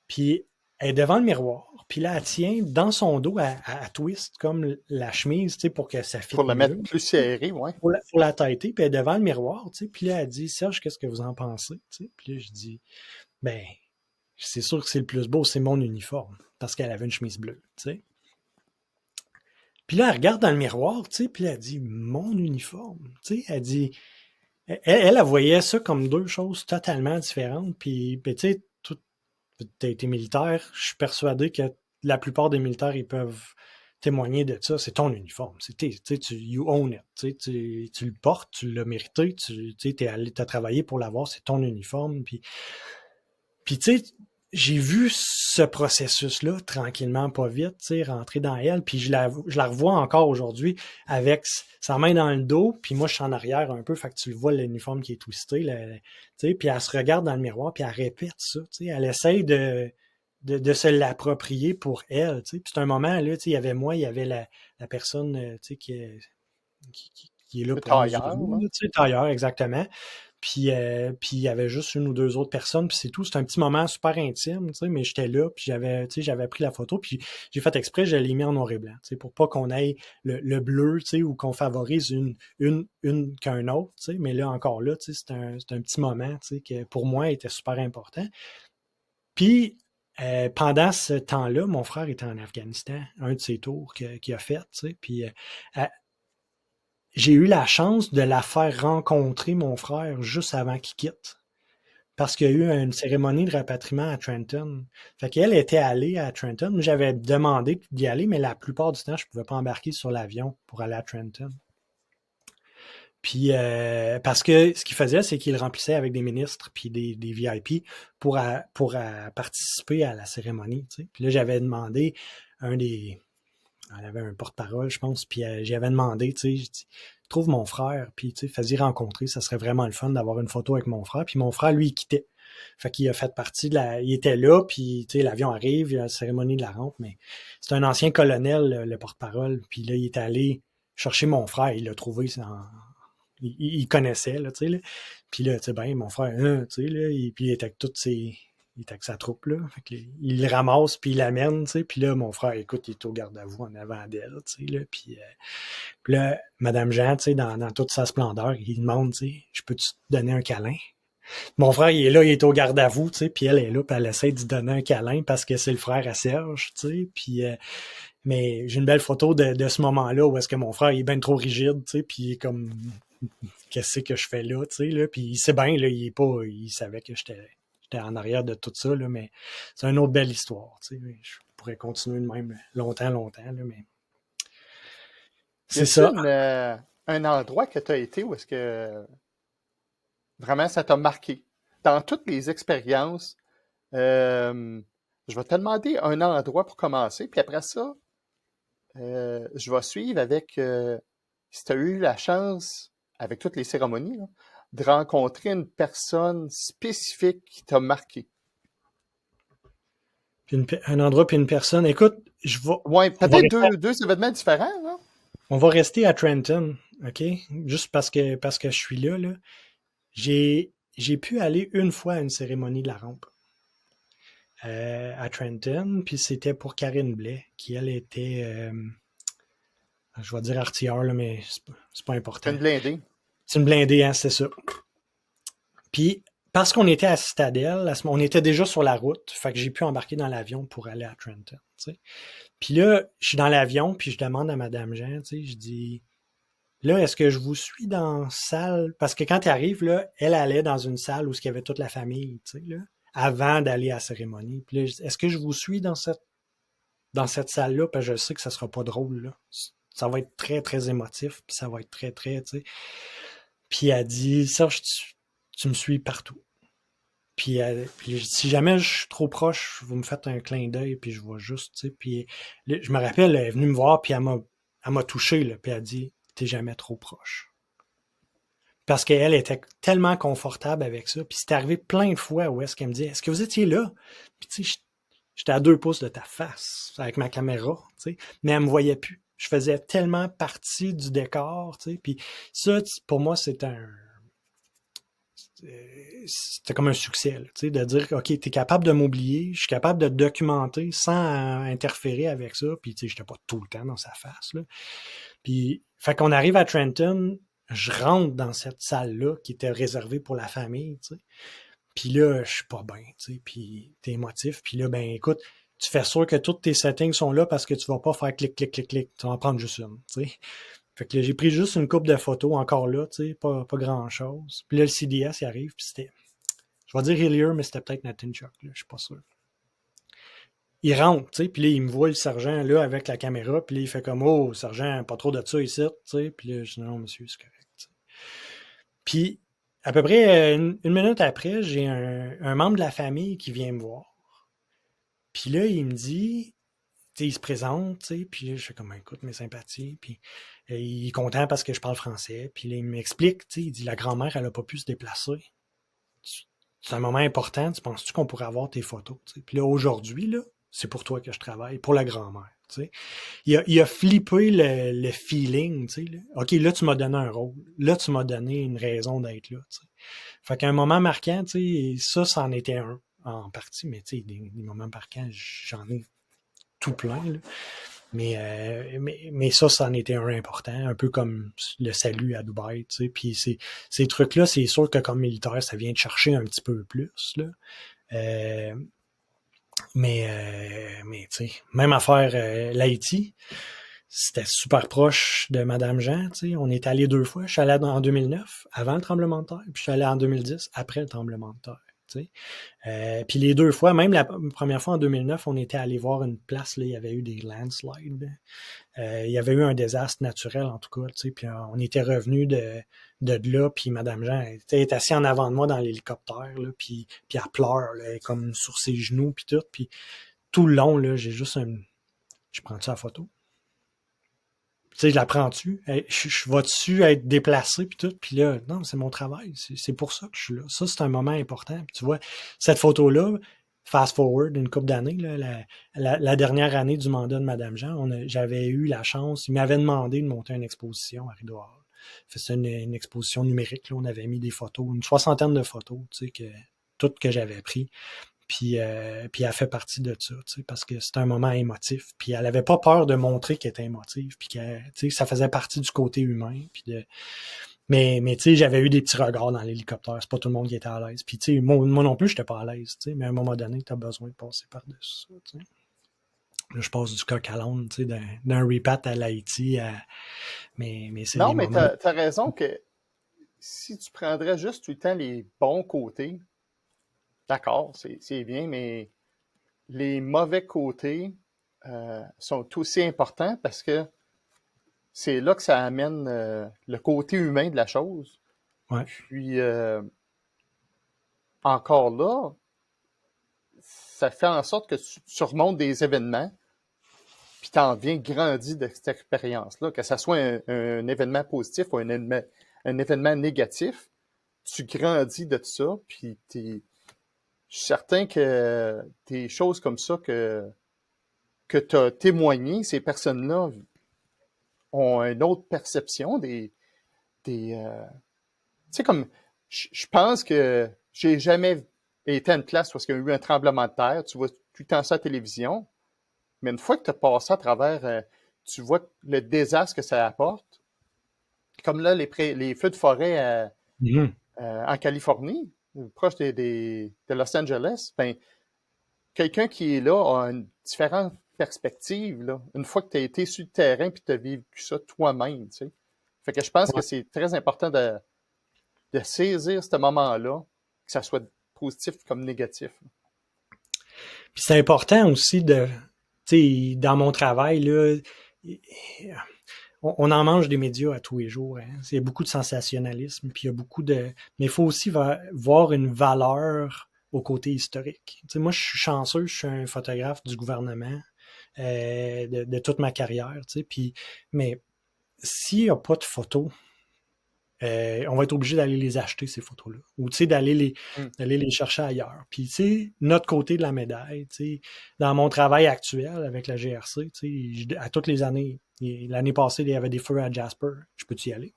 Puis elle est devant le miroir, puis là, elle tient dans son dos, elle twist comme la chemise, tu sais, pour que ça Pour fitte le mettre mieux. plus serré, ouais. Pour la têter, puis elle est devant le miroir, tu sais, puis là, elle dit, Serge, qu'est-ce que vous en pensez? Tu sais, puis là, je dis, ben, c'est sûr que c'est le plus beau, c'est mon uniforme, parce qu'elle avait une chemise bleue, tu sais. Puis là, elle regarde dans le miroir, tu sais, puis elle dit, mon uniforme, tu sais, elle dit, elle voyait ça comme deux choses totalement différentes. Puis tu sais, tu as été militaire. Je suis persuadé que la plupart des militaires, ils peuvent témoigner de ça. C'est ton uniforme. You own it. Tu le portes, tu l'as mérité. Tu as travaillé pour l'avoir. C'est ton uniforme. Puis tu sais, j'ai vu ce processus-là tranquillement, pas vite, tu sais, rentrer dans elle, puis je la revois encore aujourd'hui avec sa main dans le dos, puis moi je suis en arrière un peu, fait que tu le vois l'uniforme qui est twisté, tu sais, puis elle se regarde dans le miroir, puis elle répète ça, tu sais, elle essaye de se l'approprier pour elle, tu sais, puis c'est un moment là, tu sais, il y avait moi, il y avait la personne, tu sais, qui est là Le pour nous tailleur, aider, là. tu sais, tailleur, exactement. Puis il y avait juste une ou deux autres personnes, puis c'est tout. C'était un petit moment super intime, tu sais, mais j'étais là, puis j'avais pris la photo, puis j'ai fait exprès, je l'ai mis en noir et blanc, tu sais, pour pas qu'on ait le bleu, tu sais, ou qu'on favorise une qu'un autre, tu sais. Mais là, encore là, tu sais, c'est un petit moment, tu sais, que pour moi était super important. Puis pendant ce temps-là, mon frère était en Afghanistan, un de ses tours qu'il a fait, tu sais, puis j'ai eu la chance de la faire rencontrer mon frère juste avant qu'il quitte. Parce qu'il y a eu une cérémonie de rapatriement à Trenton. Fait qu'elle était allée à Trenton. J'avais demandé d'y aller, mais la plupart du temps, je ne pouvais pas embarquer sur l'avion pour aller à Trenton. Puis, parce que ce qu'il faisait, c'est qu'il remplissait avec des ministres puis des VIP pour participer à la cérémonie. Tu sais. Puis là, j'avais demandé elle avait un porte-parole, je pense, puis j'avais demandé, tu sais, je dis, trouve mon frère, puis tu sais, fais-y rencontrer, ça serait vraiment le fun d'avoir une photo avec mon frère. Puis mon frère, lui, il quittait. Fait qu'il a fait partie il était là, puis tu sais, l'avion arrive, il y a la cérémonie de la rampe, mais c'est un ancien colonel, le porte-parole, puis là, il est allé chercher mon frère, il l'a trouvé, il connaissait, là, tu sais, là. Puis là, tu sais, ben, mon frère, tu sais, là, puis il était avec il était avec sa troupe, là. Fait que, il le ramasse, puis il l'amène, tu sais. Puis là, mon frère, écoute, il est au garde à vous en avant d'elle, tu sais, là. Puis là, Madame Jean, tu sais, dans toute sa splendeur, il demande, tu sais, je peux-tu te donner un câlin? Mon frère, il est là, il est au garde à vous, tu sais, puis elle est là, puis elle essaie de lui donner un câlin parce que c'est le frère à Serge, tu sais. Puis, mais j'ai une belle photo de ce moment-là où est-ce que mon frère, il est bien trop rigide, tu sais, puis il est comme, qu'est-ce que je fais là, tu sais, là. Puis il sait bien, là, il savait que j'étais en arrière de tout ça, là, mais c'est une autre belle histoire, tu sais. Je pourrais continuer de même longtemps, là, mais Y c'est a-t-il ça. un endroit que tu as été où est-ce que vraiment ça t'a marqué? Dans toutes les expériences, je vais te demander un endroit pour commencer, puis après ça, je vais suivre avec, si tu as eu la chance, avec toutes les cérémonies, là, de rencontrer une personne spécifique qui t'a marqué. Puis un endroit puis une personne. Écoute, Ouais, on va peut-être rester, deux événements différents, là. on va rester à Trenton, OK? Juste parce que je suis là, là. J'ai pu aller une fois à une cérémonie de la rampe à Trenton, puis c'était pour Karine Blais, qui elle était, je vais dire artilleur, là, mais c'est pas important. Une blindée. C'est une blindée, hein, c'est ça. Puis parce qu'on était à Citadel, on était déjà sur la route, fait que j'ai pu embarquer dans l'avion pour aller à Trenton, tu sais. Puis là, je suis dans l'avion, puis je demande à Madame Jean, tu sais, je dis, là, est-ce que je vous suis dans la salle? Parce que quand tu arrives, là, elle allait dans une salle où il y avait toute la famille, tu sais, là, avant d'aller à la cérémonie. Puis là, est-ce que je vous suis dans cette salle-là? Parce que je sais que ça sera pas drôle, là. Ça va être très, très émotif, puis ça va être très, très, tu sais. Puis elle dit, Serge, tu me suis partout. Puis si jamais je suis trop proche, vous me faites un clin d'œil, puis je vois juste, tu sais. Puis là, je me rappelle, elle est venue me voir, puis elle m'a touché, là, puis elle a dit, t'es jamais trop proche. Parce qu'elle était tellement confortable avec ça. Puis c'est arrivé plein de fois où est-ce qu'elle me dit, est-ce que vous étiez là? Puis tu sais, j'étais à 2 pouces de ta face avec ma caméra, tu sais, mais elle me voyait plus. Je faisais tellement partie du décor, tu sais. Puis ça, pour moi, c'était comme un succès, là, tu sais, de dire, OK, t'es capable de m'oublier, je suis capable de te documenter sans interférer avec ça, puis tu sais, j'étais pas tout le temps dans sa face, là. Puis, fait qu'on arrive à Trenton, je rentre dans cette salle-là qui était réservée pour la famille, tu sais. Puis là, je suis pas bien, tu sais, puis t'es émotif, puis là, ben écoute, tu fais sûr que tous tes settings sont là parce que tu vas pas faire clic, clic, clic, clic, tu vas en prendre juste une, tu sais. Fait que là, j'ai pris juste une coupe de photos encore là, tu sais, pas grand-chose. Puis là, le CDS, il arrive, puis c'était, je vais dire Hillier, mais c'était peut-être Nathan Chuck, là, je suis pas sûr. Il rentre, tu sais, puis là, il me voit le sergent, là, avec la caméra, puis là, il fait comme, oh, sergent, pas trop de ça ici, tu sais, puis là, je dis, non, monsieur, c'est correct, t'sais. Puis, à peu près une minute après, j'ai un membre de la famille qui vient me voir. Puis là, il me dit, tu sais, il se présente, tu sais, puis je fais comme, écoute, mes sympathies, puis il est content parce que je parle français, puis là, il m'explique, tu sais, il dit, la grand-mère, elle a pas pu se déplacer. C'est un moment important, tu penses-tu qu'on pourrait avoir tes photos, tu sais? Puis là, aujourd'hui, là, c'est pour toi que je travaille, pour la grand-mère, tu sais. Il a flippé le feeling, tu sais, là. OK, là, tu m'as donné un rôle. Là, tu m'as donné une raison d'être là, tu sais. Fait qu'un moment marquant, tu sais, ça, c'en était un, en partie, mais tu sais, des moments marquants, j'en ai tout plein, là. Mais ça, c'en était un important, un peu comme le salut à Dubaï, tu sais. Puis ces trucs-là, c'est sûr que comme militaire, ça vient te chercher un petit peu plus, là. Euh, mais tu sais, même affaire l'Haïti, c'était super proche de Madame Jean, tu sais. On est allé 2 fois. Je suis allé en 2009, avant le tremblement de terre, puis je suis allé en 2010, après le tremblement de terre, tu sais. Puis les 2 fois, même la première fois en 2009, on était allé voir une place, là, il y avait eu des landslides. Il y avait eu un désastre naturel, en tout cas, tu sais, puis on était revenu de là, puis Madame Jean était assise en avant de moi dans l'hélicoptère, là, puis elle pleure, là, elle est comme sur ses genoux, puis tout, puis tout le long, là, j'ai juste un... Je prends ça en photo? tu sais, je la prends-tu? Je vais-tu être déplacé puis tout? Puis là, non, c'est mon travail. C'est pour ça que je suis là. Ça, c'est un moment important. Puis tu vois, cette photo-là, fast forward une couple d'années, là, la dernière année du mandat de Madame Jean, j'avais eu la chance, il m'avait demandé de monter une exposition à Rideau Hall. C'était une exposition numérique, là, on avait mis des photos, une 60aine de photos, tu sais, toutes que j'avais pris. Puis elle fait partie de ça, tu sais, parce que c'est un moment émotif. Puis elle avait pas peur de montrer qu'elle était émotive, puis que, tu sais, ça faisait partie du côté humain. Mais tu sais, j'avais eu des petits regards dans l'hélicoptère. C'est pas tout le monde qui était à l'aise. Puis tu sais, moi non plus, j'étais pas à l'aise, tu sais. Mais à un moment donné, t'as besoin de passer par-dessus ça, tu sais. Là, je passe du coq à l'âne, tu sais, d'un repat à l'Haïti. Mais c'est Non, des mais moments. t'as raison que si tu prendrais juste tout le temps les bons côtés, d'accord, c'est bien, mais les mauvais côtés sont aussi importants parce que c'est là que ça amène le côté humain de la chose. Ouais. Puis, encore là, ça fait en sorte que tu surmontes des événements, puis tu en viens grandi de cette expérience-là, que ce soit un événement positif ou un événement négatif, tu grandis de ça, puis je suis certain que des choses comme ça que tu as témoigné, ces personnes-là ont une autre perception des tu sais, comme, je pense que j'ai jamais été à une place où il y a eu un tremblement de terre, tu vois tout le temps ça à la télévision, mais une fois que tu as passé à travers, tu vois le désastre que ça apporte, comme là, les feux de forêt Mhm. en Californie, proche de Los Angeles, ben, quelqu'un qui est là a une différente perspective, là, une fois que tu as été sur le terrain puis tu as vécu ça toi-même, tu sais. Fait que je pense que Ouais. c'est très important de saisir ce moment-là, que ça soit positif comme négatif. Puis c'est important aussi de, tu sais, dans mon travail, là, on en mange des médias à tous les jours. Hein. Il y a beaucoup de sensationnalisme, puis il y a beaucoup de. Mais il faut aussi voir une valeur au côté historique. Tu sais, moi, je suis chanceux, je suis un photographe du gouvernement de toute ma carrière. Tu sais, mais s'il n'y a pas de photos, on va être obligé d'aller les acheter, ces photos-là. Ou Mm. d'aller les chercher ailleurs. Puis, tu sais, notre côté de la médaille, tu sais, dans mon travail actuel avec la GRC, tu sais, à toutes les années, l'année passée, il y avait des feux à Jasper, je peux y aller.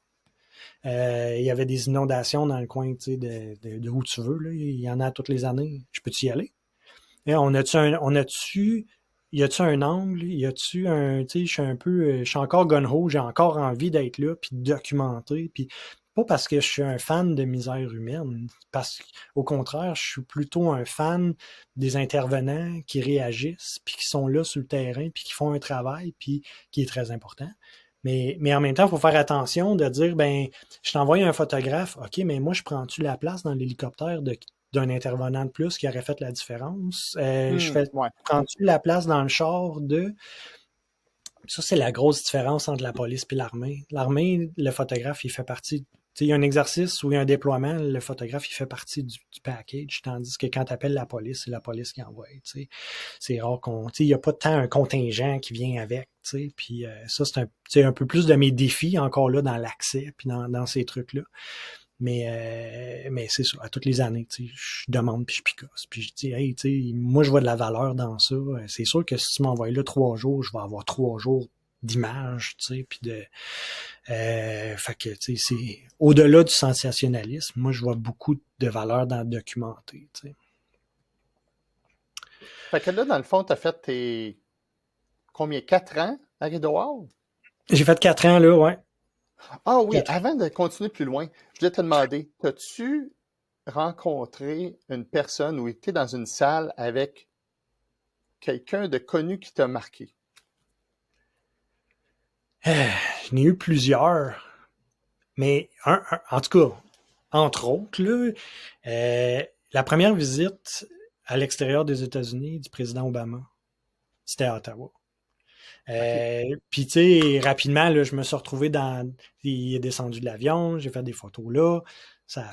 Il y avait des inondations dans le coin, tu sais, de où tu veux, là. Il y en a toutes les années, je peux y aller. Et y a-tu un angle, y a-tu un, tu sais, je suis encore gun-ho, j'ai encore envie d'être là, puis de documenter, puis pas parce que je suis un fan de misère humaine, parce qu'au contraire, je suis plutôt un fan des intervenants qui réagissent, puis qui sont là sur le terrain, puis qui font un travail, puis qui est très important. Mais en même temps, il faut faire attention de dire, ben, je t'envoie un photographe, OK, mais moi, je prends-tu la place dans l'hélicoptère d'un intervenant de plus qui aurait fait la différence? Ouais. Prends-tu la place dans le char de... Ça, c'est la grosse différence entre la police et l'armée. L'armée, le photographe, il fait partie... Il y a un exercice ou il y a un déploiement, le photographe, il fait partie du package, tandis que quand tu appelles la police, c'est la police qui envoie. T'sais. C'est rare qu'on... Il n'y a pas tant un contingent qui vient avec. Puis ça, c'est un peu plus de mes défis encore là dans l'accès puis dans ces trucs-là. Mais c'est ça, à toutes les années, je demande puis je picasse. Puis je dis, hey, moi, je vois de la valeur dans ça. C'est sûr que si tu m'envoies là 3 jours, je vais avoir 3 jours d'images, puis fait que, c'est au-delà du sensationnalisme. Moi, je vois beaucoup de valeur dans le documenter, Fait que là, dans le fond, tu as fait tes combien? 4 ans à Rideau Hall? J'ai fait 4 ans, là, ouais. Ah oui, 4 ans. avant de continuer plus loin, je voulais te demander, as-tu rencontré une personne ou été dans une salle avec quelqu'un de connu qui t'a marqué? J'en ai eu plusieurs, mais en tout cas, entre autres, là, la première visite à l'extérieur des États-Unis du président Obama, c'était à Ottawa. OK. Puis, tu sais, rapidement, là, je me suis retrouvé dans... Il est descendu de l'avion, j'ai fait des photos là. Ça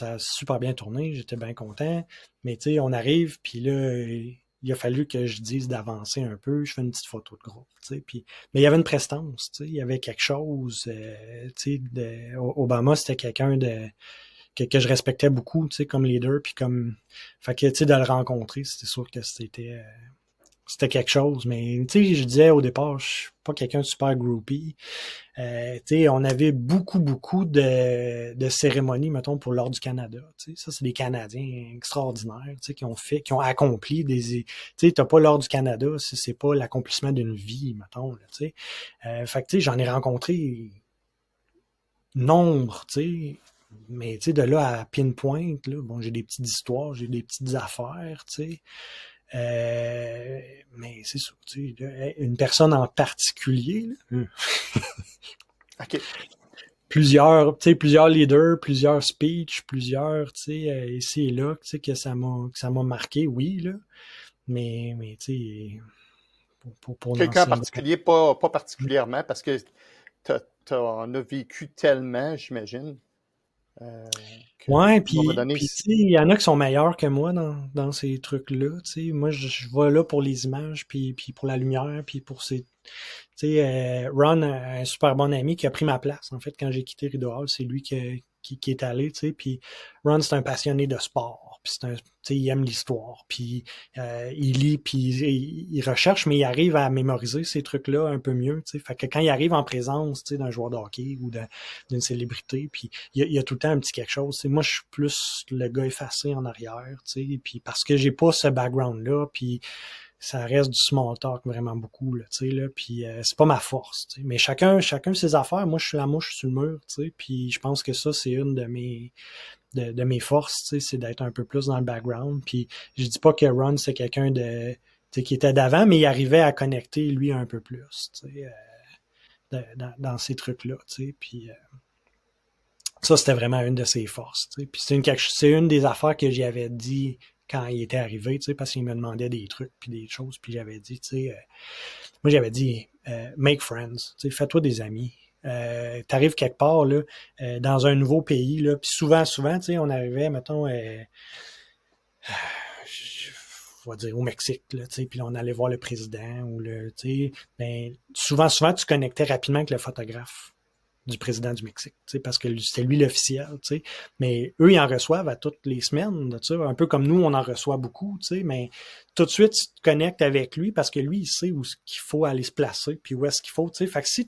a super bien tourné, j'étais bien content. Mais, tu sais, on arrive, puis là, il il a fallu que je dise d'avancer un peu, je fais une petite photo de groupe, tu sais, puis mais il y avait une prestance, tu sais, il y avait quelque chose, tu sais, Obama, c'était quelqu'un que je respectais beaucoup, tu sais, comme leader, puis comme, fait que, tu sais, de le rencontrer, c'était sûr que c'était quelque chose, mais tu sais, je disais au départ, je suis pas quelqu'un de super groupie. Tu sais, on avait beaucoup de cérémonies, mettons, pour l'Ordre du Canada. Tu sais, ça, c'est des Canadiens extraordinaires, tu sais, qui ont accompli des. Tu sais, t'as pas l'Ordre du Canada, c'est pas l'accomplissement d'une vie, mettons, là, tu sais. Fait que tu sais, j'en ai rencontré nombre, tu sais. Mais tu sais, de là à pinpoint, là, bon, j'ai des petites histoires, j'ai des petites affaires, tu sais. Mais c'est ça, tu sais, une personne en particulier, là, OK. plusieurs leaders, plusieurs speeches, plusieurs, tu sais, ici et là, tu sais, que ça m'a marqué, oui, là. Mais tu sais, pour Quelqu'un en lancer. particulier, pas particulièrement, parce que t'en as vécu tellement, j'imagine, qu'à Ouais, un moment puis donné, tu sais, il y en a qui sont meilleurs que moi dans ces trucs-là, tu sais. Moi, je vais là pour les images, puis pour la lumière, puis pour ces. Tu sais, Ron, un super bon ami qui a pris ma place, en fait, quand j'ai quitté Rideau Hall, c'est lui qui est allé, tu sais, puis Ron, c'est un passionné de sport, puis tu sais, il aime l'histoire, puis il lit, puis il recherche, mais il arrive à mémoriser ces trucs-là un peu mieux, tu sais, fait que quand il arrive en présence, tu sais, d'un joueur de hockey ou d'une célébrité, puis il y a tout le temps un petit quelque chose, tu sais, moi, je suis plus le gars effacé en arrière, tu sais, puis parce que j'ai pas ce background-là, puis ça reste du small talk vraiment beaucoup, là, tu sais, là, puis c'est pas ma force, tu sais. Mais chacun ses affaires, moi, je suis la mouche sur le mur, tu sais, puis je pense que ça, c'est une de mes forces, tu sais, c'est d'être un peu plus dans le background, puis je dis pas que Ron, c'est quelqu'un tu sais, qui était d'avant, mais il arrivait à connecter, lui, un peu plus, tu sais, dans ces trucs-là, tu sais, puis ça, c'était vraiment une de ses forces, tu sais, puis c'est une des affaires que j'y avais dit quand il était arrivé, tu sais, parce qu'il me demandait des trucs, puis des choses, puis j'avais dit, tu sais, moi, j'avais dit, make friends, tu sais, fais-toi des amis. T'arrives quelque part, là, dans un nouveau pays, là, puis souvent, tu sais, on arrivait, mettons, je vais dire au Mexique, là, tu sais, puis là, on allait voir le président, ou tu sais, ben, souvent, tu connectais rapidement avec le photographe du président du Mexique, tu sais, parce que c'était lui l'officiel, tu sais. Mais eux, ils en reçoivent à toutes les semaines, tu sais, un peu comme nous, on en reçoit beaucoup, tu sais, mais tout de suite, tu te connectes avec lui parce que lui, il sait où qu'il faut aller se placer, puis où est-ce qu'il faut, tu sais. Fait que si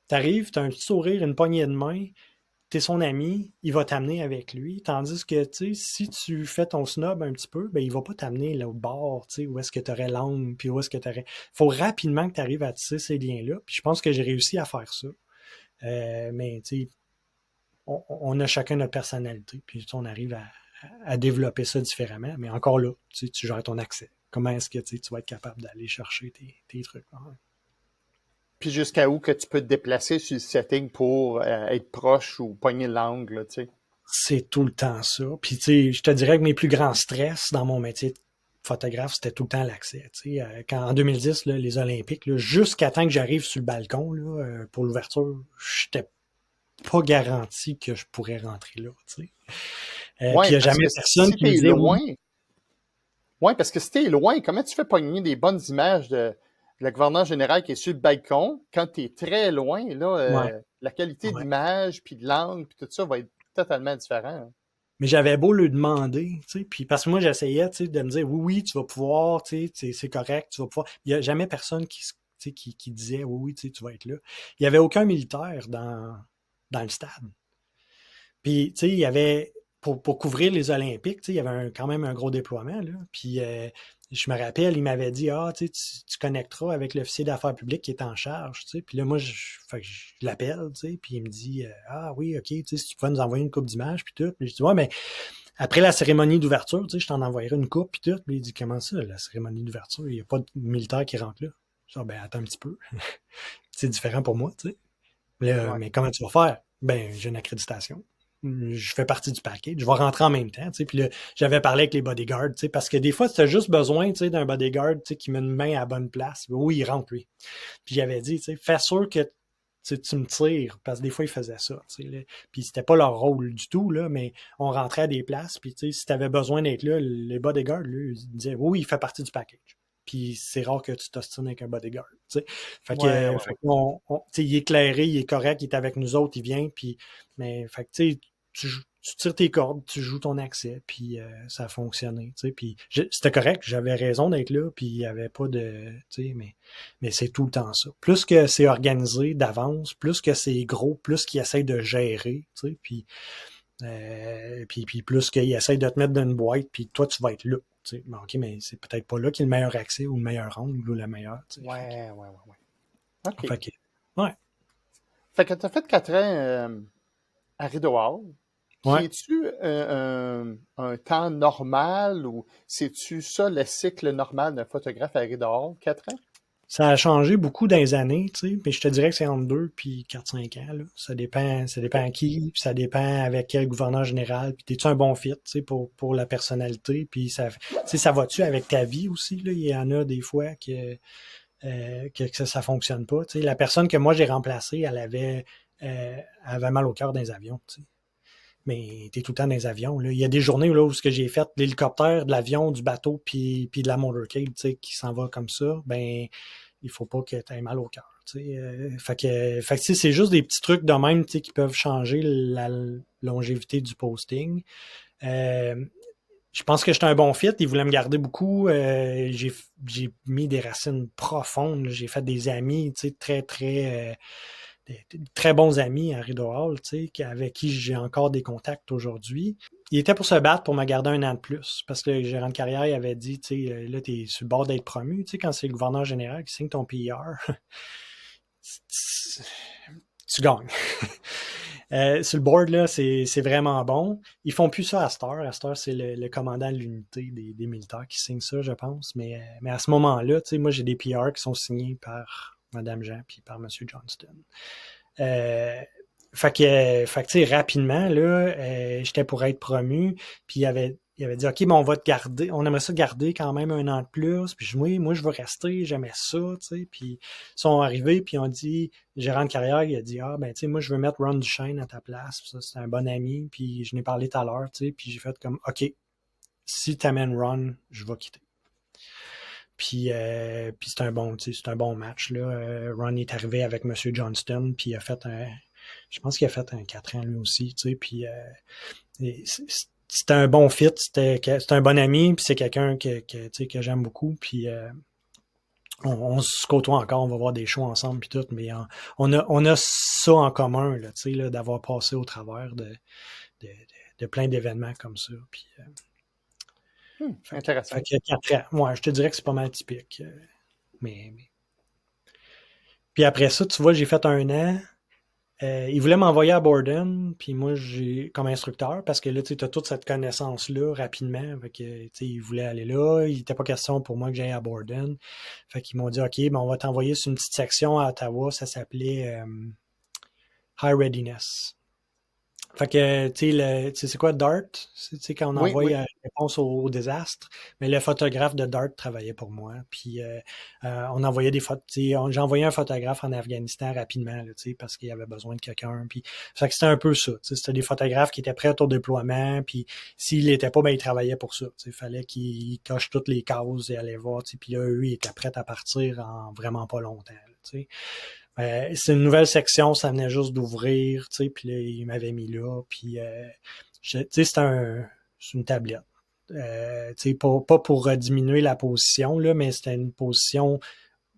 t'arrives, t'as un petit sourire, une poignée de main, t'es son ami, il va t'amener avec lui, tandis que, tu sais, si tu fais ton snob un petit peu, ben, il va pas t'amener là au bord, tu sais, où est-ce que t'aurais l'angle, puis où est-ce que t'aurais. Faut rapidement que tu arrives à tisser ces liens-là, puis je pense que j'ai réussi à faire ça. Mais tu sais, on a chacun notre personnalité, puis on arrive à développer ça différemment. Mais encore là, tu gères ton accès. Comment est-ce que tu vas être capable d'aller chercher tes trucs? Hein? puis jusqu'à où que tu peux te déplacer sur le setting pour être proche ou pogner l'angle, tu sais. C'est tout le temps ça. Puis tu sais, je te dirais que mes plus grands stress dans mon métier de photographe, c'était tout le temps l'accès. Tu sais, quand en 2010, là, les Olympiques, là, jusqu'à temps que j'arrive sur le balcon là, pour l'ouverture, j'étais pas garanti que je pourrais rentrer là. Tu sais. Puis il Ouais, n'y a parce jamais que personne si qui me t'es disait loin, oui. ouais, parce que si t'es loin, comment tu fais pogner des bonnes images de la gouverneure générale qui est sur le balcon quand t'es très loin, là, Ouais, la qualité ouais. d'image, puis de l'angle, puis tout ça va être totalement différent. Mais j'avais beau lui demander, tu sais, puis parce que moi j'essayais, tu sais, de me dire oui, tu vas pouvoir, tu sais, c'est correct, tu vas pouvoir. Il y a jamais personne tu sais, qui disait oui, tu sais, tu vas être là. Il y avait aucun militaire dans le stade. Puis, tu sais, il y avait, pour couvrir les Olympiques, tu sais, il y avait quand même un gros déploiement, là. Puis, je me rappelle, il m'avait dit, ah, tu sais, tu connecteras avec l'officier d'affaires publiques qui est en charge, tu sais. Puis là, moi, fait que je l'appelle, tu sais, puis il me dit, ah oui, OK, tu sais, si tu pouvais nous envoyer une coupe d'images, puis tout. Puis je dis, ouais, mais après la cérémonie d'ouverture, tu sais, je t'en envoyerai une coupe, puis tout. Puis il dit, comment ça, la cérémonie d'ouverture? Il n'y a pas de militaire qui rentre là. Je dis, ah, ben, attends un petit peu. C'est différent pour moi, tu sais. Ouais. Mais comment tu vas faire? Ben, j'ai une accréditation. Je fais partie du package. Je vais rentrer en même temps. Tu sais. Puis là, j'avais parlé avec les bodyguards, tu sais, parce que des fois, tu as juste besoin tu sais, d'un bodyguard tu sais, qui met une main à la bonne place. Oui, il rentre, lui. Puis j'avais dit, tu sais, fais sûr que tu me tires, parce que des fois, ils faisaient ça, tu sais, là. Puis c'était pas leur rôle du tout, là, mais on rentrait à des places, puis tu sais, si t'avais besoin d'être là, les bodyguards, là, ils disaient, oui, il fait partie du package. Puis c'est rare que tu t'ostines avec un bodyguard, tu sais. Ouais, ouais, Fait ouais. tu sais, il est éclairé, il est correct, il est avec nous autres, il vient, puis, mais, fait que, tu sais, tu tires tes cordes, tu joues ton accès, puis ça a fonctionné, tu sais, puis c'était correct, j'avais raison d'être là, puis il y avait pas de, tu sais, mais c'est tout le temps ça. Plus que c'est organisé d'avance, plus que c'est gros, plus qu'ils essayent de gérer, tu sais, puis plus qu'ils essayent de te mettre dans une boîte, puis toi, tu vas être là, tu sais. Bon, OK, mais c'est peut-être pas là qu'il y a le meilleur accès ou le meilleur angle ou le meilleur, tu sais. Ouais, ouais, ouais, ouais. OK. Fait que, ouais, Fait que tu as fait 4 ans à Rideau Hall. Puis ouais. es-tu un temps normal ou c'est-tu ça le cycle normal d'un photographe à Rideau Hall, 4 ans? Ça a changé beaucoup dans les années, tu sais, mais je te dirais que c'est entre 2 puis 4-5 ans, là. Ça dépend à qui, puis ça dépend avec quel gouverneur général, puis t'es-tu un bon fit, tu sais, pour la personnalité, puis ça, tu sais, ça va-tu avec ta vie aussi, là? Il y en a des fois que ça fonctionne pas, tu sais. La personne que moi j'ai remplacée, elle avait mal au cœur dans les avions, tu sais. Mais t'es tout le temps dans les avions, là. Il y a des journées là, où ce que j'ai fait, l'hélicoptère, de l'avion, du bateau, puis de la motorcade, tu sais, qui s'en va comme ça, ben il faut pas que tu aies mal au cœur. Tu sais. Fait que tu sais, c'est juste des petits trucs de même, tu sais, qui peuvent changer la longévité du posting. Euh, je pense que j'étais un bon fit. Ils voulaient me garder beaucoup. J'ai mis des racines profondes. J'ai fait des amis, tu sais, très bons amis à Rideau Hall, tu sais, avec qui j'ai encore des contacts aujourd'hui. Il était pour se battre pour me garder un an de plus, parce que le gérant de carrière il avait dit, tu sais, là, t'es sur le bord d'être promu, tu sais, quand c'est le gouverneur général qui signe ton PR, tu gagnes. Sur le board, là, c'est vraiment bon. Ils font plus ça à cette heure. À cette heure, c'est le commandant de l'unité des militaires qui signe ça, je pense. Mais à ce moment-là, tu sais, moi, j'ai des PR qui sont signés par Mme Jean puis par M. Johnston. Euh, fait que tu sais, rapidement, là, j'étais pour être promu, puis il avait dit, OK, mais on va te garder, on aimerait ça garder quand même un an de plus, puis oui, moi, je veux rester, j'aimais ça, tu sais, puis ils sont arrivés, puis on dit, le gérant de carrière, il a dit, ah, ben, tu sais, moi, je veux mettre Ron Duchesne à ta place, ça, c'est un bon ami, puis je n'ai parlé tout à l'heure, tu sais, puis j'ai fait comme, OK, si t'amènes Ron, je vais quitter. Puis c'est un bon, tu sais, c'est un bon match, là. Ron est arrivé avec M. Johnston, puis il a fait je pense qu'il a fait un 4 ans lui aussi, tu sais, puis c'était un bon fit, c'était un bon ami, puis c'est quelqu'un tu sais, que j'aime beaucoup, puis on se côtoie encore, on va voir des shows ensemble, puis tout, mais on a ça en commun, là, tu sais, là, d'avoir passé au travers de, de plein d'événements comme ça, puis fait Intéressant. que 4 ans, ouais, je te dirais que c'est pas mal typique, mais puis après ça, tu vois, j'ai fait un an. Il voulait m'envoyer à Borden, puis moi, j'ai comme instructeur, parce que là, tu as toute cette connaissance-là rapidement. Fait que, il voulait aller là. Il n'était pas question pour moi que j'aille à Borden. Fait qu'ils m'ont dit, OK, ben, on va t'envoyer sur une petite section à Ottawa. Ça s'appelait High Readiness. Fait que, tu sais, c'est quoi DART? Tu sais, quand on Oui, envoie oui. réponse au désastre, mais le photographe de DART travaillait pour moi. Puis, on envoyait des photos, j'ai envoyé un photographe en Afghanistan rapidement, là, parce qu'il y avait besoin de quelqu'un. Puis, fait que c'était un peu ça. C'était des photographes qui étaient prêts au déploiement. Puis, s'il l'était pas, ben, il travaillait pour ça. Il fallait qu'il coche toutes les cases et aller voir. Puis là, eux, ils étaient prêts à partir en vraiment pas longtemps. Là, c'est une nouvelle section, ça venait juste d'ouvrir, tu sais, puis là, il m'avait mis là, puis, tu sais, c'est une tablette. Tu sais, pas pour diminuer la position, là, mais c'était une position,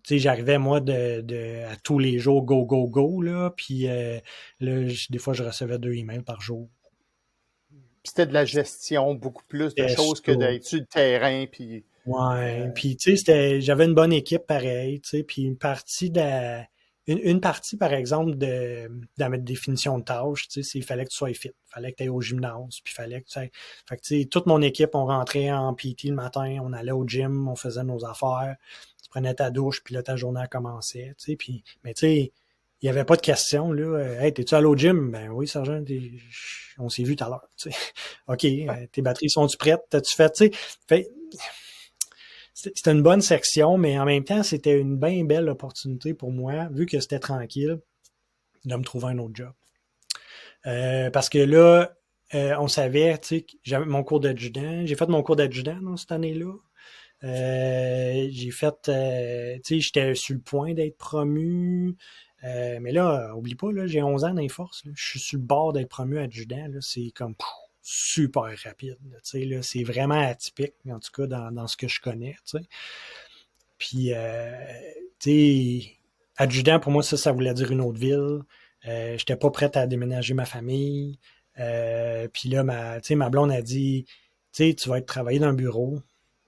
tu sais, j'arrivais, moi, à tous les jours, go, go, go, là, puis là, des fois, je recevais 2 emails par jour. C'était de la gestion, beaucoup plus de C'était choses que ça. d'être sur le terrain, puis... Ouais, puis tu sais, j'avais une bonne équipe pareil, tu sais, puis une partie, par exemple, de ma définition de tâche, tu sais, c'est il fallait que tu sois fit, il fallait que tu ailles au gymnase, puis il fallait que tu ailles... Fait que, tu sais, toute mon équipe, on rentrait en PT le matin, on allait au gym, on faisait nos affaires, tu prenais ta douche, puis là, ta journée a commencé, tu sais, puis... Mais tu sais, il n'y avait pas de question, là. Hey, t'es-tu allé au gym? Ben oui, sergent, on s'est vu tout à l'heure, tu sais. OK, tes batteries sont-tu prêtes? T'as-tu fait, tu sais... Fait, c'était une bonne section, mais en même temps, c'était une bien belle opportunité pour moi, vu que c'était tranquille. de me trouver un autre job. Parce que là, on savait, tu sais, que j'avais mon cours d'adjudant. J'ai fait mon cours d'adjudant dans cette année-là. J'ai fait, tu sais, j'étais sur le point d'être promu. Mais là, oublie pas, là, j'ai 11 ans dans les forces. Là. Je suis sur le bord d'être promu adjudant. Là, c'est comme super rapide. Là, tu sais, là, c'est vraiment atypique, en tout cas dans ce que je connais. Tu sais. Puis, tu sais, adjudant, pour moi, ça voulait dire une autre ville. J'étais pas prête à déménager ma famille. Puis là, ma blonde a dit, tu sais, tu vas être travailler dans un bureau.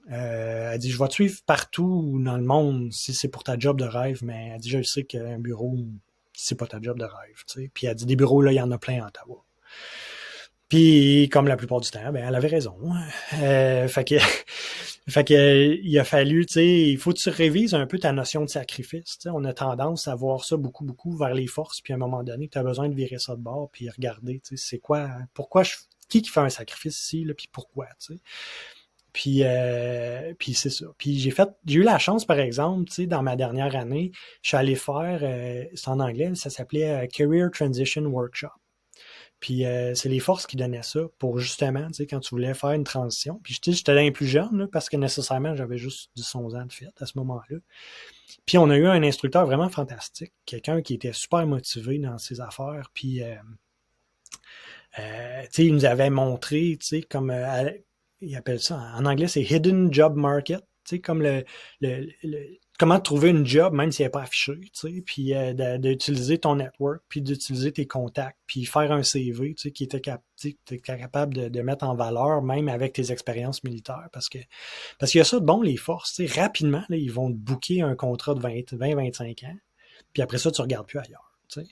Elle dit, je vais te suivre partout dans le monde si c'est pour ta job de rêve, mais elle dit, je sais qu'un bureau, c'est pas ta job de rêve. Tu sais. Puis elle dit, des bureaux, là, il y en a plein à Ottawa. Puis, comme la plupart du temps, ben, elle avait raison. Fait que, il a fallu, tu sais, il faut que tu révises un peu ta notion de sacrifice. Tu sais. On a tendance à voir ça beaucoup vers les forces, puis à un moment donné, tu as besoin de virer ça de bord, puis regarder, tu sais, c'est quoi, qui fait un sacrifice ici, là, puis pourquoi, tu sais. Puis c'est ça. Puis j'ai eu la chance, par exemple, tu sais, dans ma dernière année, je suis allé faire, c'est en anglais, ça s'appelait Career Transition Workshop. Puis c'est les forces qui donnaient ça pour justement, tu sais, quand tu voulais faire une transition. Puis j'étais un plus jeune, là, parce que nécessairement, j'avais juste 10-11 ans de fait à ce moment-là. Puis on a eu un instructeur vraiment fantastique, quelqu'un qui était super motivé dans ses affaires. Puis, tu sais, il nous avait montré, tu sais, comme, il appelle ça, en anglais, c'est Hidden Job Market, tu sais, comme comment trouver une job, même si elle n'est pas affichée, tu sais, puis d'utiliser ton network, puis d'utiliser tes contacts, puis faire un CV, tu sais, qui était capable de mettre en valeur, même avec tes expériences militaires, parce qu'il y a ça de bon, les forces, tu sais, rapidement, là, ils vont te booker un contrat de 20-25 ans, puis après ça, tu regardes plus ailleurs, tu sais.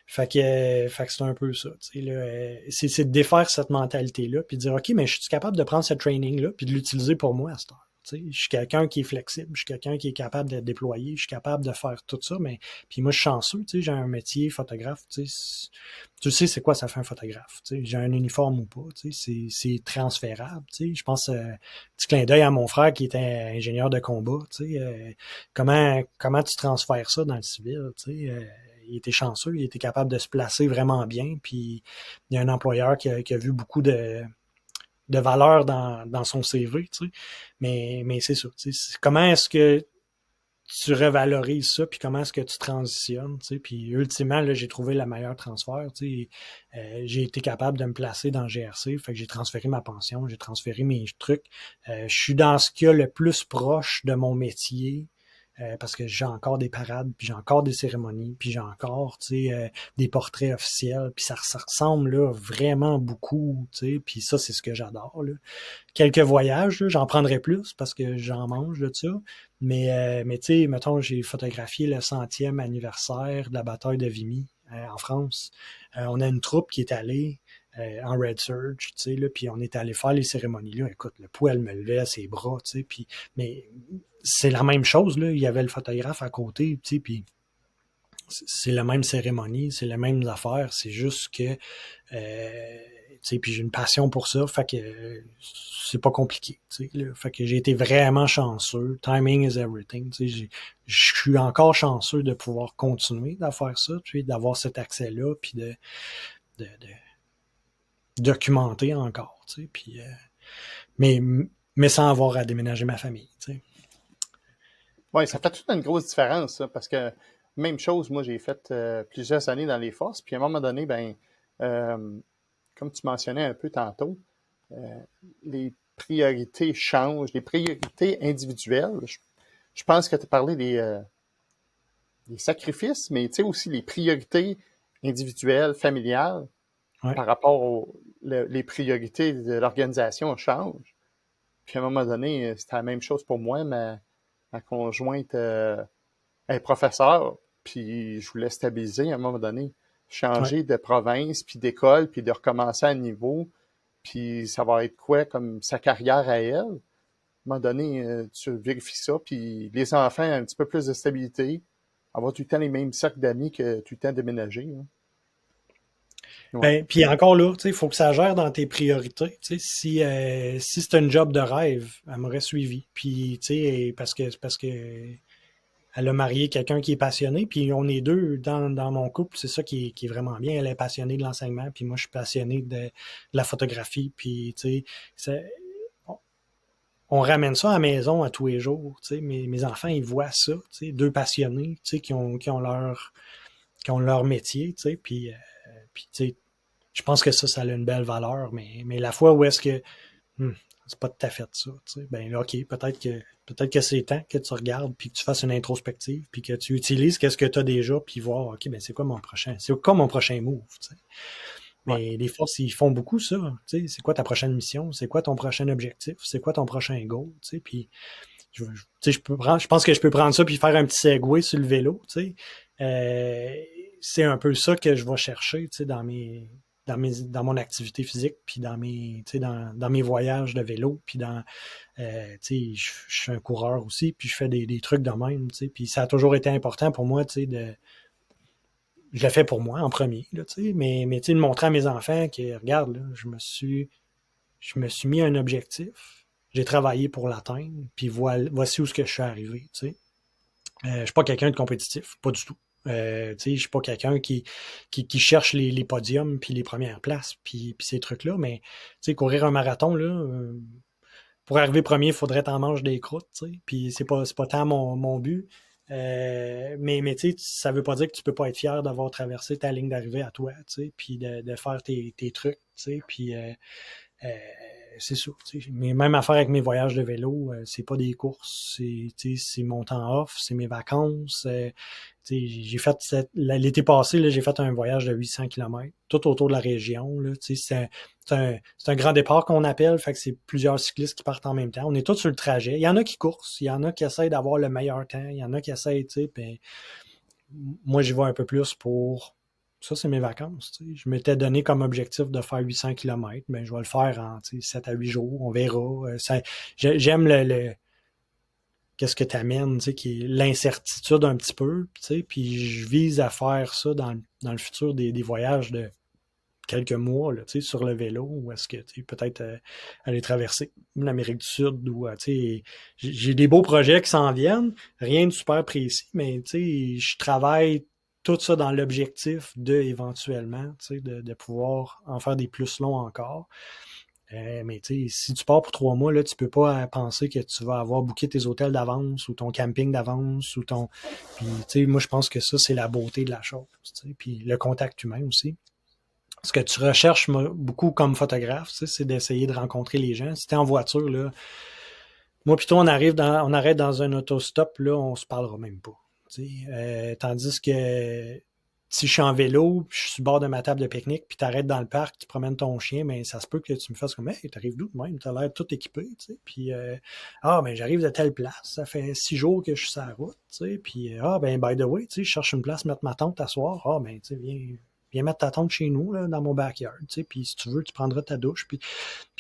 Fait que c'est un peu ça, tu sais, là, c'est de défaire cette mentalité-là, puis de dire, OK, mais je suis capable de prendre ce training-là, puis de l'utiliser pour moi à cette heure. Tu sais, je suis quelqu'un qui est flexible, je suis quelqu'un qui est capable de déployer, je suis capable de faire tout ça, mais puis moi je suis chanceux, tu sais, j'ai un métier photographe, tu sais c'est quoi ça fait un photographe, tu sais, j'ai un uniforme ou pas, tu sais, c'est transférable, tu sais, je pense petit clin d'œil à mon frère qui était ingénieur de combat, tu sais, comment tu transfères ça dans le civil, tu sais, il était chanceux, il était capable de se placer vraiment bien, puis il y a un employeur qui a vu beaucoup de valeur dans son CV, tu sais. Mais c'est ça, tu sais. Comment est-ce que tu revalorises ça, puis comment est-ce que tu transitionnes, tu sais. Puis ultimement, là, j'ai trouvé le meilleur transfert, tu sais. J'ai été capable de me placer dans GRC, fait que j'ai transféré ma pension, j'ai transféré mes trucs. Je suis dans ce qu'il y a le plus proche de mon métier, parce que j'ai encore des parades, puis j'ai encore des cérémonies, puis j'ai encore, tu sais, des portraits officiels, puis ça ressemble là vraiment beaucoup, tu sais, puis ça, c'est ce que j'adore, là. Quelques voyages, là, j'en prendrai plus parce que j'en mange de ça, mais tu sais, mettons, j'ai photographié le 100e anniversaire de la bataille de Vimy en France. On a une troupe qui est allée en Red Surge, tu sais, là, puis on est allé faire les cérémonies là. Écoute, le poil me levait à ses bras, tu sais, puis mais c'est la même chose, là. Il y avait le photographe à côté, tu sais, puis c'est la même cérémonie, c'est les mêmes affaires, c'est juste que, tu sais, puis j'ai une passion pour ça, fait que c'est pas compliqué, tu sais, là. Fait que j'ai été vraiment chanceux. Timing is everything, tu sais. Je suis encore chanceux de pouvoir continuer à faire ça, tu sais, d'avoir cet accès-là, puis de documenter encore, tu sais, puis mais sans avoir à déménager ma famille, tu sais. Oui, ça fait toute une grosse différence, ça, parce que même chose, moi, j'ai fait plusieurs années dans les forces, puis à un moment donné, ben, comme tu mentionnais un peu tantôt, les priorités changent, les priorités individuelles. Je pense que tu as parlé des sacrifices, mais tu sais aussi les priorités individuelles, familiales, Ouais. par rapport les priorités de l'organisation changent. Puis à un moment donné, c'était la même chose pour moi. Ma conjointe est professeure, puis je voulais stabiliser à un moment donné, Ouais. changer de province, puis d'école, puis de recommencer à niveau, puis ça va être quoi comme sa carrière à elle. À un moment donné, tu vérifies ça, puis les enfants, un petit peu plus de stabilité, avoir tout le temps les mêmes cercles d'amis que tout le temps déménager. Hein. Ouais. Ben, puis encore là, tu sais, il faut que ça gère dans tes priorités. Tu sais, si c'est un job de rêve, elle m'aurait suivi. Puis, tu sais, parce que elle a marié quelqu'un qui est passionné, puis on est deux dans mon couple, c'est ça qui est vraiment bien. Elle est passionnée de l'enseignement, puis moi, je suis passionné de la photographie, puis tu sais, on ramène ça à la maison à tous les jours. Tu sais, mes enfants, ils voient ça, tu sais, deux passionnés, tu sais, qui ont leur métier, tu sais, puis tu sais, je pense que ça a une belle valeur, mais la fois où est-ce que c'est pas tout à fait ça, tu sais, ben là, OK, peut-être que c'est temps que tu regardes puis que tu fasses une introspective puis que tu utilises qu'est-ce que tu as déjà puis voir, OK, ben c'est quoi mon prochain move, tu sais. Ouais. Mais les forces, ils font beaucoup ça. Tu sais, c'est quoi ta prochaine mission? C'est quoi ton prochain objectif? C'est quoi ton prochain goal? Tu sais, puis tu sais, je pense que je peux prendre ça puis faire un petit segway sur le vélo. Tu sais. C'est un peu ça que je vais chercher, tu sais, dans mon activité physique, puis dans mes voyages de vélo, puis tu sais, je suis un coureur aussi, puis je fais des trucs de même, tu sais, puis ça a toujours été important pour moi, tu sais, je l'ai fait pour moi en premier, là, tu sais, mais tu sais, de montrer à mes enfants que, regarde, là, je me suis mis un objectif, j'ai travaillé pour l'atteindre, puis voici où ce que je suis arrivé, tu sais. Je suis pas quelqu'un de compétitif, pas du tout. Je suis pas quelqu'un qui cherche les podiums puis les premières places puis ces trucs-là, mais courir un marathon, là, pour arriver premier, il faudrait t'en manger des croûtes, puis c'est pas tant mon but. Mais ça veut pas dire que tu peux pas être fier d'avoir traversé ta ligne d'arrivée à toi, puis de faire tes trucs, puis euh, c'est ça. Mais même affaire avec mes voyages de vélo, c'est pas des courses, c'est mon temps off, c'est mes vacances. J'ai fait l'été passé, là, j'ai fait un voyage de 800 km, tout autour de la région. Là, c'est un grand départ qu'on appelle, fait que c'est plusieurs cyclistes qui partent en même temps. On est tous sur le trajet. Il y en a qui coursent, il y en a qui essayent d'avoir le meilleur temps, il y en a qui essayent, ben, moi j'y vais un peu plus pour ça, c'est mes vacances. T'sais. Je m'étais donné comme objectif de faire 800 km, mais je vais le faire en 7 à 8 jours, on verra. J'aime qu'est-ce que tu amènes, qui est l'incertitude un petit peu, puis je vise à faire ça dans le futur des voyages de quelques mois là, sur le vélo, ou est-ce que peut-être aller traverser l'Amérique du Sud, ou j'ai des beaux projets qui s'en viennent, rien de super précis, mais je travaille tout ça dans l'objectif de éventuellement de pouvoir en faire des plus longs encore. Mais si tu pars pour 3 mois, là, tu peux pas penser que tu vas avoir booké tes hôtels d'avance ou ton camping d'avance ou ton. Puis moi je pense que ça, c'est la beauté de la chose. Puis le contact humain aussi. Ce que tu recherches beaucoup comme photographe, c'est d'essayer de rencontrer les gens. Si tu es en voiture, là, moi plutôt on arrête dans un autostop, là, on se parlera même pas. Tandis que si je suis en vélo, puis je suis sur le bord de ma table de pique-nique, puis tu arrêtes dans le parc, tu promènes ton chien, mais ça se peut que tu me fasses comme, hey, t'arrives d'où de même? T'as l'air tout équipé, tu sais. Puis, ben j'arrive de telle place, ça fait 6 jours que je suis sur la route, tu sais. Puis, ben by the way, tu sais, je cherche une place, mettre ma tente à soir. Ben, tu sais, viens mettre ta tente chez nous, là, dans mon backyard, tu sais. Puis, si tu veux, tu prendras ta douche. Puis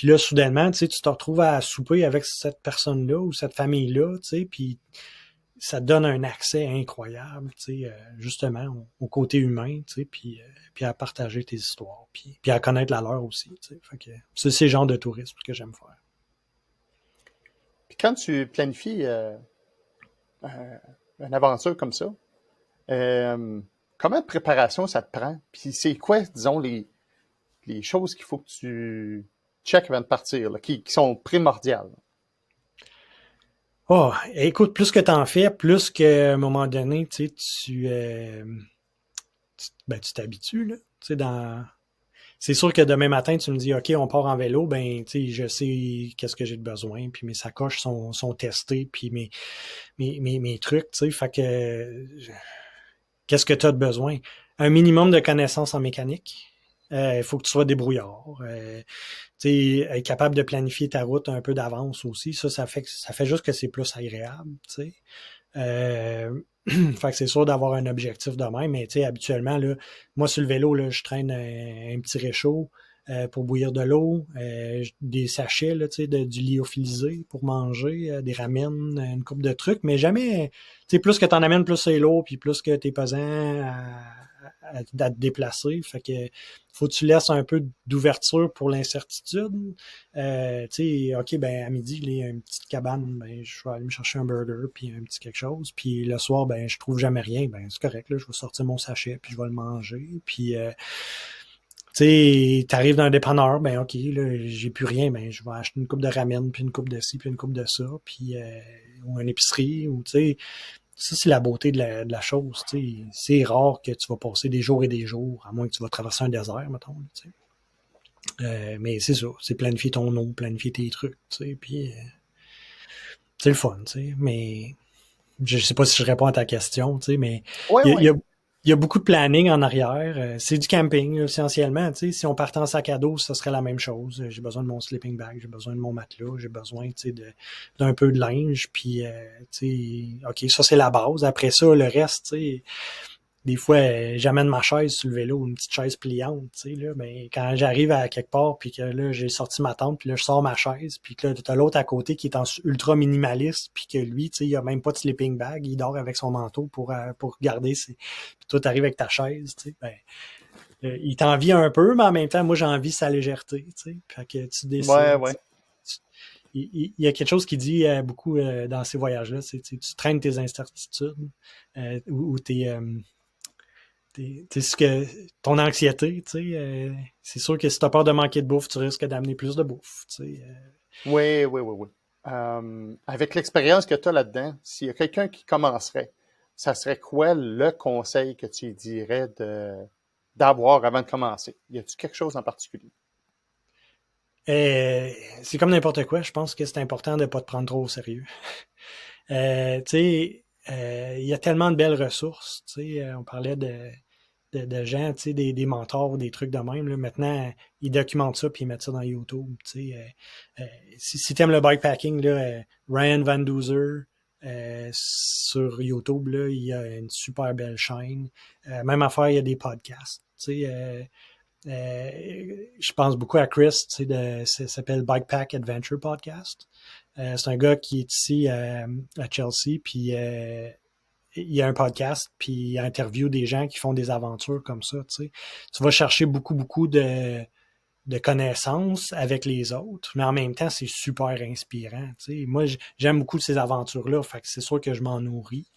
là, soudainement, tu sais, tu te retrouves à souper avec cette personne-là ou cette famille-là, tu sais. Puis, ça donne un accès incroyable, justement, au côté humain, puis à partager tes histoires, puis à connaître la leur aussi. Fait que c'est ce genre de tourisme que j'aime faire. Puis quand tu planifies une aventure comme ça, combien de préparation ça te prend? Puis c'est quoi, disons, les choses qu'il faut que tu checkes avant de partir, là, qui sont primordiales? Oh, écoute, plus que t'en fais, plus qu'à un moment donné, tu t'habitues, là. C'est sûr que demain matin, tu me dis, OK, on part en vélo, ben, je sais qu'est-ce que j'ai de besoin, puis mes sacoches sont testées, puis mes trucs, fait que, qu'est-ce que tu as de besoin? Un minimum de connaissances en mécanique. Il faut que tu sois débrouillard. Être capable de planifier ta route un peu d'avance aussi, ça fait juste que c'est plus agréable. Fait que c'est sûr d'avoir un objectif de même, mais habituellement, là, moi sur le vélo, là, je traîne un petit réchaud pour bouillir de l'eau, des sachets là, du lyophilisé pour manger, des ramen, une coupe de trucs, mais jamais, plus que tu en amènes, plus c'est lourd, puis plus que tu es pesant te déplacer. Fait que faut que tu laisses un peu d'ouverture pour l'incertitude. Tu sais, OK, ben à midi, il y a une petite cabane, ben je vais aller me chercher un burger puis un petit quelque chose. Puis le soir, ben je trouve jamais rien. Ben c'est correct, là, je vais sortir mon sachet puis je vais le manger. Puis tu sais, t'arrives dans un dépanneur, ben OK, là, j'ai plus rien, ben je vais acheter une coupe de ramen, puis une coupe de ci, puis une coupe de ça, puis ou une épicerie, ou tu sais, ça c'est la beauté de la chose, tu sais. C'est rare que tu vas passer des jours et des jours, à moins que tu vas traverser un désert, mettons, tu sais. Mais c'est ça, c'est planifier ton eau, planifier tes trucs, tu sais, puis c'est le fun, tu sais. Mais je sais pas si je réponds à ta question, tu sais, mais Oui, il y a, il y oui. a, il y a beaucoup de planning en arrière. C'est du camping, essentiellement. Tu sais, si on partait en sac à dos, ce serait la même chose. J'ai besoin de mon sleeping bag, j'ai besoin de mon matelas, j'ai besoin, tu sais, d'un peu de linge. Puis, tu sais, OK, ça, c'est la base. Après ça, le reste, tu sais, des fois, j'amène ma chaise sur le vélo, une petite chaise pliante, tu sais, là, mais quand j'arrive à quelque part, puis que là, j'ai sorti ma tente, puis là, je sors ma chaise, puis que là, t'as l'autre à côté qui est en ultra minimaliste, puis que lui, tu sais, il a même pas de sleeping bag, il dort avec son manteau pour garder ses... Puis toi, t'arrives avec ta chaise, tu sais, ben, il t'envie un peu, mais en même temps, moi, j'ai envie sa légèreté, tu sais, fait que tu Ouais, décides. ouais. Il y a quelque chose qui dit beaucoup dans ces voyages-là, c'est tu traînes tes incertitudes ou tes... ce que ton anxiété, tu sais, c'est sûr que si t'as peur de manquer de bouffe, tu risques d'amener plus de bouffe, tu sais. Oui, oui, oui, oui. Avec l'expérience que tu as là-dedans, s'il y a quelqu'un qui commencerait, ça serait quoi le conseil que tu lui dirais d'avoir avant de commencer? Y a-t-il quelque chose en particulier? C'est comme n'importe quoi, je pense que c'est important de pas te prendre trop au sérieux. Tu sais, il y a tellement de belles ressources, tu sais, on parlait de gens, tu sais, des mentors, des trucs de même, là. Maintenant, ils documentent ça puis ils mettent ça dans YouTube, tu sais. Si t'aimes le bikepacking, là, Ryan Van Duzer, sur YouTube, là, il y a une super belle chaîne. Même affaire, il y a des podcasts, tu sais. Je pense beaucoup à Chris, tu sais, ça s'appelle Bikepack Adventure Podcast. C'est un gars qui est ici à Chelsea, puis il y a un podcast, puis il interview des gens qui font des aventures comme ça, tu sais. Tu vas chercher beaucoup, beaucoup de connaissances avec les autres, mais en même temps, c'est super inspirant, tu sais. Moi, j'aime beaucoup ces aventures-là, fait que c'est sûr que je m'en nourris.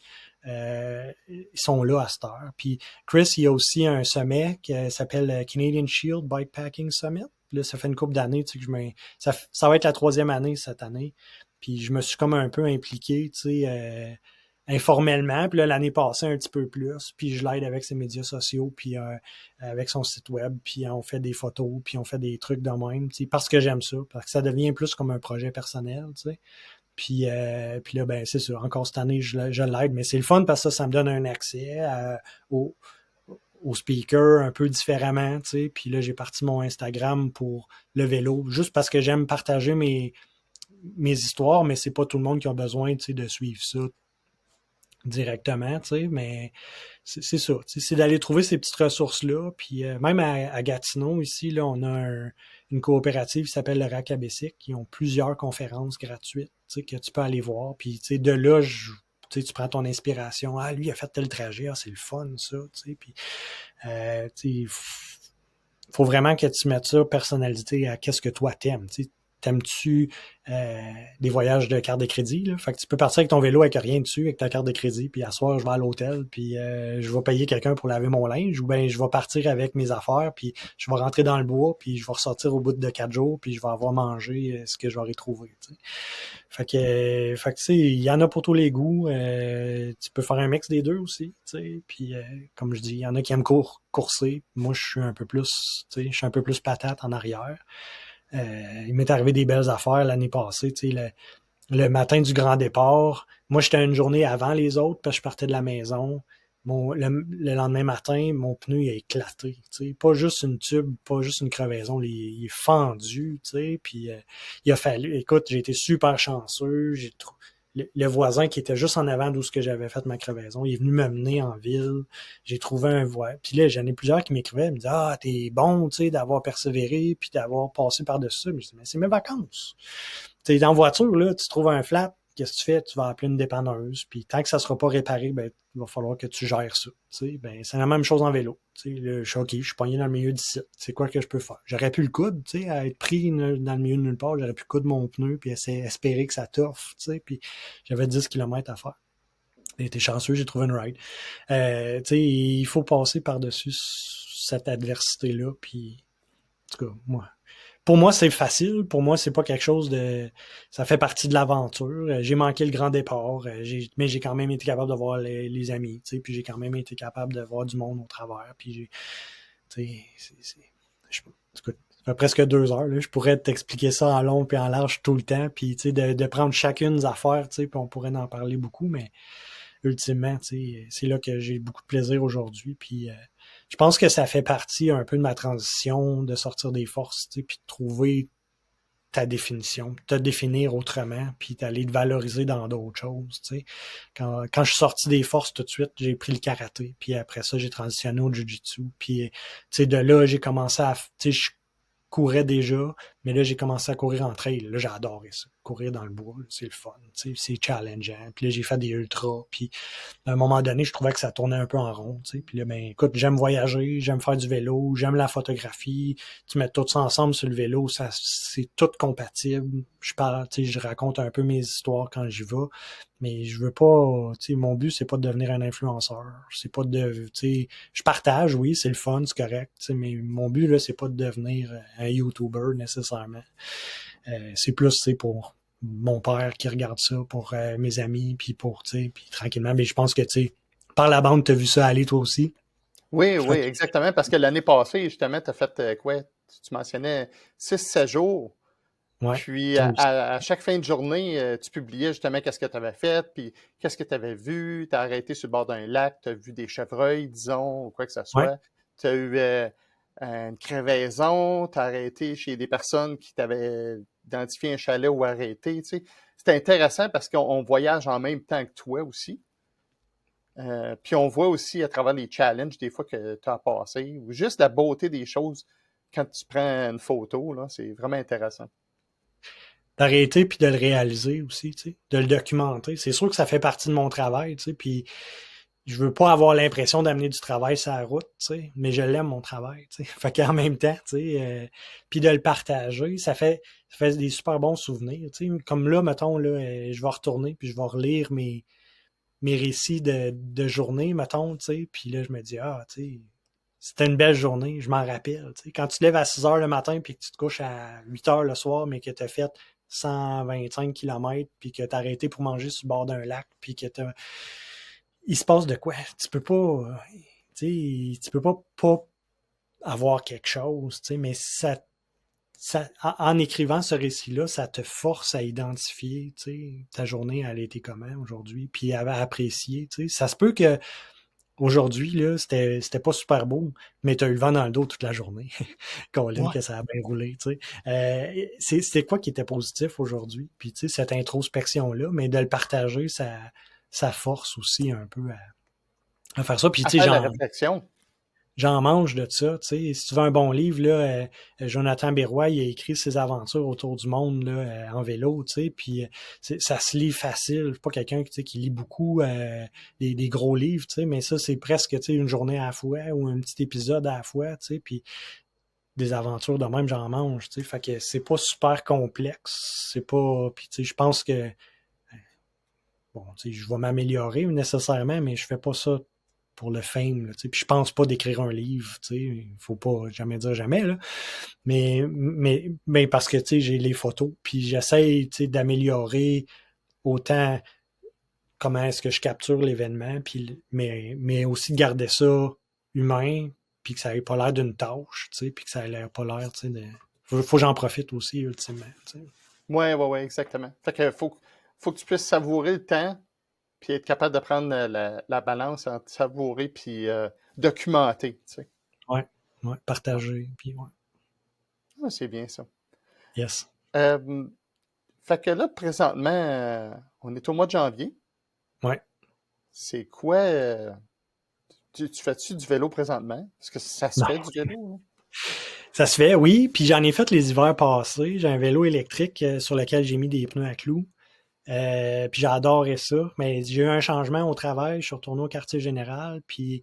Ils sont là à cette heure. Puis Chris, il y a aussi un sommet qui s'appelle Canadian Shield Bikepacking Summit. Là, ça fait une couple d'années, tu sais, que ça va être la 3e année cette année. Puis je me suis comme un peu impliqué, tu sais, informellement. Puis là, l'année passée, un petit peu plus. Puis je l'aide avec ses médias sociaux, puis avec son site web. Puis on fait des photos, puis on fait des trucs de même, tu sais, parce que j'aime ça. Parce que ça devient plus comme un projet personnel, tu sais. Puis là, ben, c'est ça. Encore cette année, je l'aide. Mais c'est le fun parce que ça me donne un accès au, au speaker un peu différemment, tu sais. Puis là, j'ai parti mon Instagram pour le vélo, juste parce que j'aime partager mes histoires, mais c'est pas tout le monde qui a besoin, tu sais, de suivre ça directement, tu sais, mais c'est ça, tu sais, c'est d'aller trouver ces petites ressources-là, puis même à Gatineau, ici, là, on a une coopérative qui s'appelle le RAC Abessic, qui ont plusieurs conférences gratuites, tu sais, que tu peux aller voir, puis tu sais, de là, tu sais, tu prends ton inspiration, ah, lui, il a fait tel trajet, ah, c'est le fun, ça, tu sais, puis, tu sais, faut vraiment que tu mettes ça personnalité à qu'est-ce que toi t'aimes, tu sais. T'aimes-tu des voyages de carte de crédit? Là? Fait que tu peux partir avec ton vélo avec rien dessus, avec ta carte de crédit, puis à soir, je vais à l'hôtel, puis je vais payer quelqu'un pour laver mon linge, ou bien je vais partir avec mes affaires, puis je vais rentrer dans le bois, puis je vais ressortir au bout de 4 jours, puis je vais avoir mangé ce que j'aurais trouvé. Tu sais. Fait que tu sais, il y en a pour tous les goûts. Tu peux faire un mix des deux aussi. Tu sais. Puis comme je dis, il y en a qui aiment courser. Moi, je suis un peu plus, tu sais, je suis un peu plus patate en arrière. Il m'est arrivé des belles affaires l'année passée, tu sais, le matin du grand départ. Moi, j'étais une journée avant les autres parce que je partais de la maison. Le lendemain matin, mon pneu il a éclaté. Tu sais. Pas juste une tube, pas juste une crevaison, il est fendu. Tu sais. Puis il a fallu. Écoute, j'ai été super chanceux. Le voisin qui était juste en avant d'où ce que j'avais fait ma crevaison, il est venu m'amener en ville. J'ai trouvé un voie. Puis là, j'en ai plusieurs qui m'écrivaient, ils me disaient ah, t'es bon, tu sais, d'avoir persévéré, puis d'avoir passé par-dessus ça. Mais je dis, mais c'est mes vacances. Tu sais, dans la voiture, là, tu trouves un flat qu'est-ce que tu fais? Tu vas appeler une dépanneuse, puis tant que ça sera pas réparé, ben, il va falloir que tu gères ça. Tu sais, ben, c'est la même chose en vélo. Tu sais, je suis OK, je suis pogné dans le milieu du site. C'est quoi que je peux faire? J'aurais pu le coudre, tu sais, à être pris dans le milieu de nulle part, j'aurais pu coudre mon pneu, puis espérer que ça toffe, tu sais, puis j'avais 10 kilomètres à faire. J'ai été chanceux, j'ai trouvé une ride. Tu sais, il faut passer par-dessus cette adversité-là, puis en tout cas, pour moi, c'est facile. Pour moi, c'est pas quelque chose de... Ça fait partie de l'aventure. J'ai manqué le grand départ, mais j'ai quand même été capable de voir les amis, tu sais, puis j'ai quand même été capable de voir du monde au travers, puis tu sais, écoute, ça fait presque 2 heures, là. Je pourrais t'expliquer ça en long puis en large tout le temps, puis tu sais, de prendre chacune des affaires, tu sais, puis on pourrait en parler beaucoup, mais ultimement, tu sais, c'est là que j'ai beaucoup de plaisir aujourd'hui, puis je pense que ça fait partie un peu de ma transition de sortir des forces, tu sais, puis de trouver ta définition, te définir autrement, puis d'aller te valoriser dans d'autres choses, tu sais. Quand je suis sorti des forces tout de suite, j'ai pris le karaté, puis après ça, j'ai transitionné au jiu-jitsu, puis tu sais, de là, j'ai commencé à, tu sais, je courais déjà, mais là, j'ai commencé à courir en trail. Là, j'ai adoré ça. Courir dans le bois, c'est le fun, tu sais, c'est challengeant. Puis là, j'ai fait des ultras, puis à un moment donné, je trouvais que ça tournait un peu en rond, tu sais. Puis là, ben, écoute, j'aime voyager, j'aime faire du vélo, j'aime la photographie. Tu mets tout ça ensemble sur le vélo, ça, c'est tout compatible. Je parle, tu sais, je raconte un peu mes histoires quand j'y vais, mais je veux pas, tu sais, mon but, c'est pas de devenir un influenceur. C'est pas de, tu sais, je partage, oui, c'est le fun, c'est correct, tu sais, mais mon but, là, c'est pas de devenir un YouTuber nécessairement. C'est plus, tu sais, pour mon père qui regarde ça, pour mes amis, puis pour, tu sais, puis tranquillement. Mais je pense que, tu sais, par la bande, t'as vu ça aller toi aussi. Oui, Fait oui, que, exactement, parce que l'année passée, justement, tu as fait quoi? Tu mentionnais 6-7 jours, ouais, puis toi à, aussi. à chaque fin de journée, tu publiais justement qu'est-ce que tu avais fait, puis qu'est-ce que tu avais vu, tu as arrêté sur le bord d'un lac, tu as vu des chevreuils, disons, ou quoi que ce Ouais. soit, tu as eu une crevaison, tu as arrêté chez des personnes qui t'avaient identifié un chalet ou arrêté, tu sais. C'était intéressant parce qu'on voyage en même temps que toi aussi. Puis on voit aussi à travers les challenges des fois que tu as passé, ou juste la beauté des choses quand tu prends une photo, là, c'est vraiment intéressant. D'arrêter puis de le réaliser aussi, tu sais, de le documenter. C'est sûr que ça fait partie de mon travail, tu sais, puis je veux pas avoir l'impression d'amener du travail sur la route, tu sais, mais je l'aime mon travail, tu sais. Fait qu'en même temps, tu sais, puis de le partager, ça fait des super bons souvenirs, tu sais. Comme là, mettons, là, je vais retourner puis je vais relire mes récits de journée, mettons, tu sais, puis là, je me dis, ah, tu sais, c'était une belle journée, je m'en rappelle, tu sais. Quand tu te lèves à 6 heures le matin puis que tu te couches à 8 heures le soir, mais que tu as fait 125 kilomètres puis que tu as arrêté pour manger sur le bord d'un lac puis que tu il se passe de quoi? Tu peux pas, tu peux pas avoir quelque chose, tu sais, mais en écrivant ce récit-là, ça te force à identifier, tu sais, ta journée, elle a été comment aujourd'hui, puis à apprécier, tu sais. Ça se peut que aujourd'hui, là, c'était pas super beau, mais tu as eu le vent dans le dos toute la journée. Colin, Ouais. que ça a bien roulé, tu sais. C'était quoi qui était positif aujourd'hui? Puis, tu sais, cette introspection-là, mais de le partager, ça force aussi un peu à faire ça. Puis, À tu sais, faire la réflexion. j'en mange de ça, tu sais. Si tu veux un bon livre, là, Jonathan Berroy, il a écrit ses aventures autour du monde, là, en vélo, tu sais, puis ça se lit facile. Je suis pas quelqu'un, tu sais, qui lit beaucoup des gros livres, tu sais, mais ça, c'est presque, tu sais, une journée à la fois ou un petit épisode à la fois, tu sais, puis des aventures de même, j'en mange, tu sais. Fait que c'est pas super complexe, c'est pas... Puis, tu sais, je pense que, bon, tu sais, je vais m'améliorer nécessairement, mais je fais pas ça pour le fame, là, tu sais. Puis je pense pas d'écrire un livre, tu sais, il faut pas jamais dire jamais, là. Mais parce que, tu sais, j'ai les photos, puis j'essaye, tu sais, d'améliorer autant comment est-ce que je capture l'événement, puis, mais aussi de garder ça humain, puis que ça ait pas l'air d'une tâche, tu sais, puis que ça ait pas l'air, tu sais, de... Faut que j'en profite aussi, ultimement, tu sais. Oui, oui, oui, exactement. Fait que faut que tu puisses savourer le temps, puis être capable de prendre la balance entre savourer puis documenter, tu sais. Ouais, ouais, Ouais. partager, puis ouais. Ah, c'est bien ça. Yes. Euh, Fait que là, présentement, on est au mois de janvier. Ouais. C'est quoi? Tu fais-tu du vélo présentement? Est-ce que ça se Non. fait du vélo, là? Ça se fait, oui. Puis j'en ai fait les hivers passés. J'ai un vélo électrique sur lequel j'ai mis des pneus à clous. Puis j'ai adoré ça. Mais j'ai eu un changement au travail. Je suis retourné au quartier général. Puis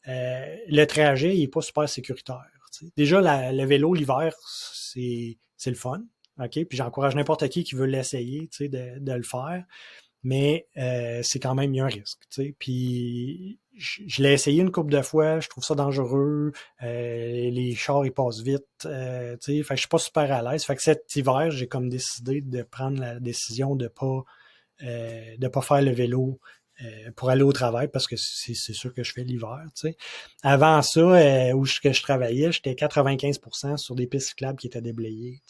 le trajet, il est pas super sécuritaire. T'sais. Déjà, le vélo, l'hiver, c'est le fun. OK? Puis j'encourage n'importe qui veut l'essayer, de le faire. Mais c'est quand même, il y a un risque. Puis je l'ai essayé une couple de fois, je trouve ça dangereux. Les chars, ils passent vite. Fait que je suis pas super à l'aise. Fait que cet hiver, j'ai comme décidé de prendre la décision de pas faire le vélo pour aller au travail parce que c'est sûr que je fais l'hiver. Avant ça, que je travaillais, j'étais 95% sur des pistes cyclables qui étaient déblayées.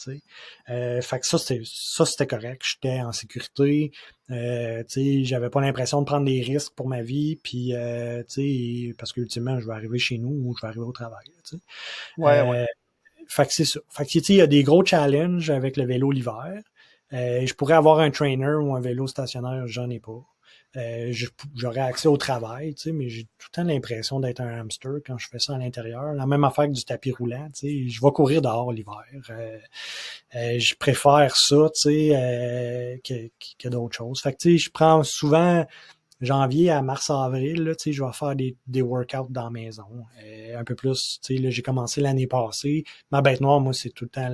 Fait que ça, c'était correct. J'étais en sécurité. J'avais pas l'impression de prendre des risques pour ma vie. Puis, parce qu'ultimement, je vais arriver chez nous ou je vais arriver au travail. Ouais. Fait que c'est ça. Fait que, il y a des gros challenges avec le vélo l'hiver. Je pourrais avoir un trainer ou un vélo stationnaire, j'en ai pas. J'aurais accès au travail, mais j'ai tout le temps l'impression d'être un hamster quand je fais ça à l'intérieur. La même affaire que du tapis roulant, je vais courir dehors l'hiver. Je préfère ça, que d'autres choses. Fait que, je prends souvent janvier à mars-avril, là, je vais faire des workouts dans la maison. Un peu plus, là, j'ai commencé l'année passée. Ma bête noire, moi, c'est tout le temps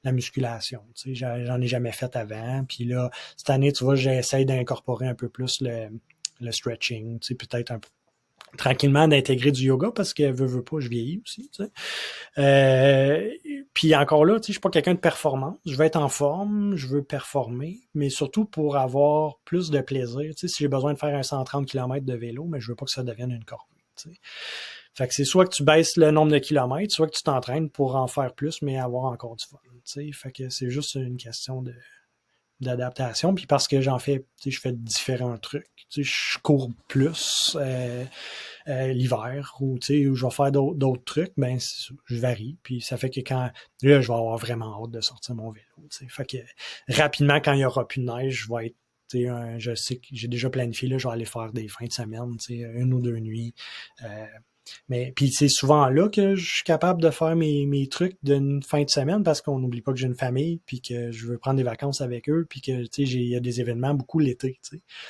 la musculation. J'en ai jamais fait avant. Puis là, cette année, tu vois, j'essaie d'incorporer un peu plus le stretching, peut-être un peu tranquillement d'intégrer du yoga parce que veux pas, je vieillis aussi. Puis encore là, je suis pas quelqu'un de performance. Je veux être en forme, je veux performer, mais surtout pour avoir plus de plaisir. Si j'ai besoin de faire un 130 km de vélo, mais je veux pas que ça devienne une corvée. Fait que c'est soit que tu baisses le nombre de kilomètres, soit que tu t'entraînes pour en faire plus, mais avoir encore du fun. Fait que c'est juste une question d'adaptation. Puis parce que j'en fais, je fais différents trucs. Je cours plus l'hiver ou où je vais faire d'autres trucs, ben je varie. Puis ça fait que quand là, je vais avoir vraiment hâte de sortir mon vélo. Fait que rapidement, quand il n'y aura plus de neige, je vais être. Je sais que j'ai déjà planifié, là, je vais aller faire des fins de semaine, une ou deux nuits. Mais puis c'est souvent là que je suis capable de faire mes trucs d'une fin de semaine parce qu'on n'oublie pas que j'ai une famille puis que je veux prendre des vacances avec eux puis que il y a des événements beaucoup l'été.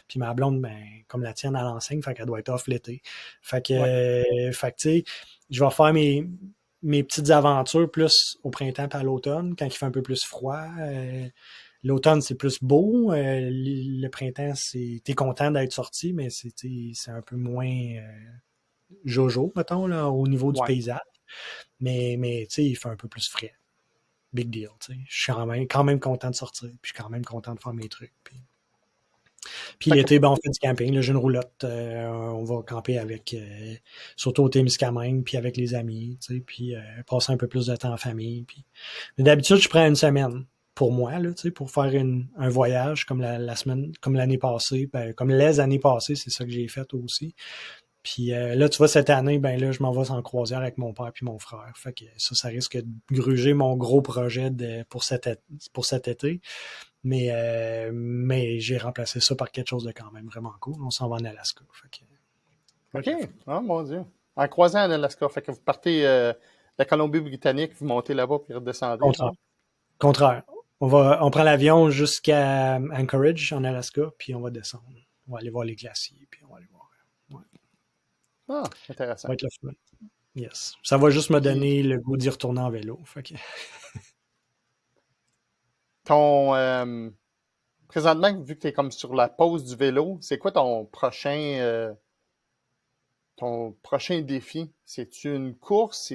Puis ma blonde, ben, comme la tienne, elle enseigne, fait qu'elle doit être off l'été. Fait que, je vais faire mes petites aventures plus au printemps et à l'automne, quand il fait un peu plus froid. L'automne, c'est plus beau. Le printemps, t'es content d'être sorti, mais c'est un peu moins jojo, mettons, là, au niveau du paysage. Mais il fait un peu plus frais. Big deal, Je suis quand même content de sortir, puis je suis quand même content de faire mes trucs. Puis l'été, ben, on fait du camping, j'ai une roulotte. On va camper avec, surtout au Témiscamingue, puis avec les amis, puis passer un peu plus de temps en famille. Puis... Mais d'habitude, je prends une semaine pour moi, là, pour faire un voyage comme la semaine, comme l'année passée, ben, comme les années passées, c'est ça que j'ai fait aussi. Puis là, tu vois, cette année, ben là, je m'en vais en croisière avec mon père puis mon frère. Fait que ça risque de gruger mon gros projet pour cet été. Mais j'ai remplacé ça par quelque chose de quand même vraiment cool. On s'en va en Alaska. OK. Oh mon Dieu. En croisant en Alaska. Fait que vous partez de la Colombie-Britannique, vous montez là-bas puis redescendez. Contraire. On prend l'avion jusqu'à Anchorage, en Alaska, puis on va descendre. On va aller voir les glaciers, puis on va aller voir. Ouais. Ah, intéressant. Ça va être le fun. Yes. Ça va juste me donner le goût d'y retourner en vélo. Fait que... Présentement, vu que tu es comme sur la pause du vélo, c'est quoi ton prochain défi? C'est-tu une course?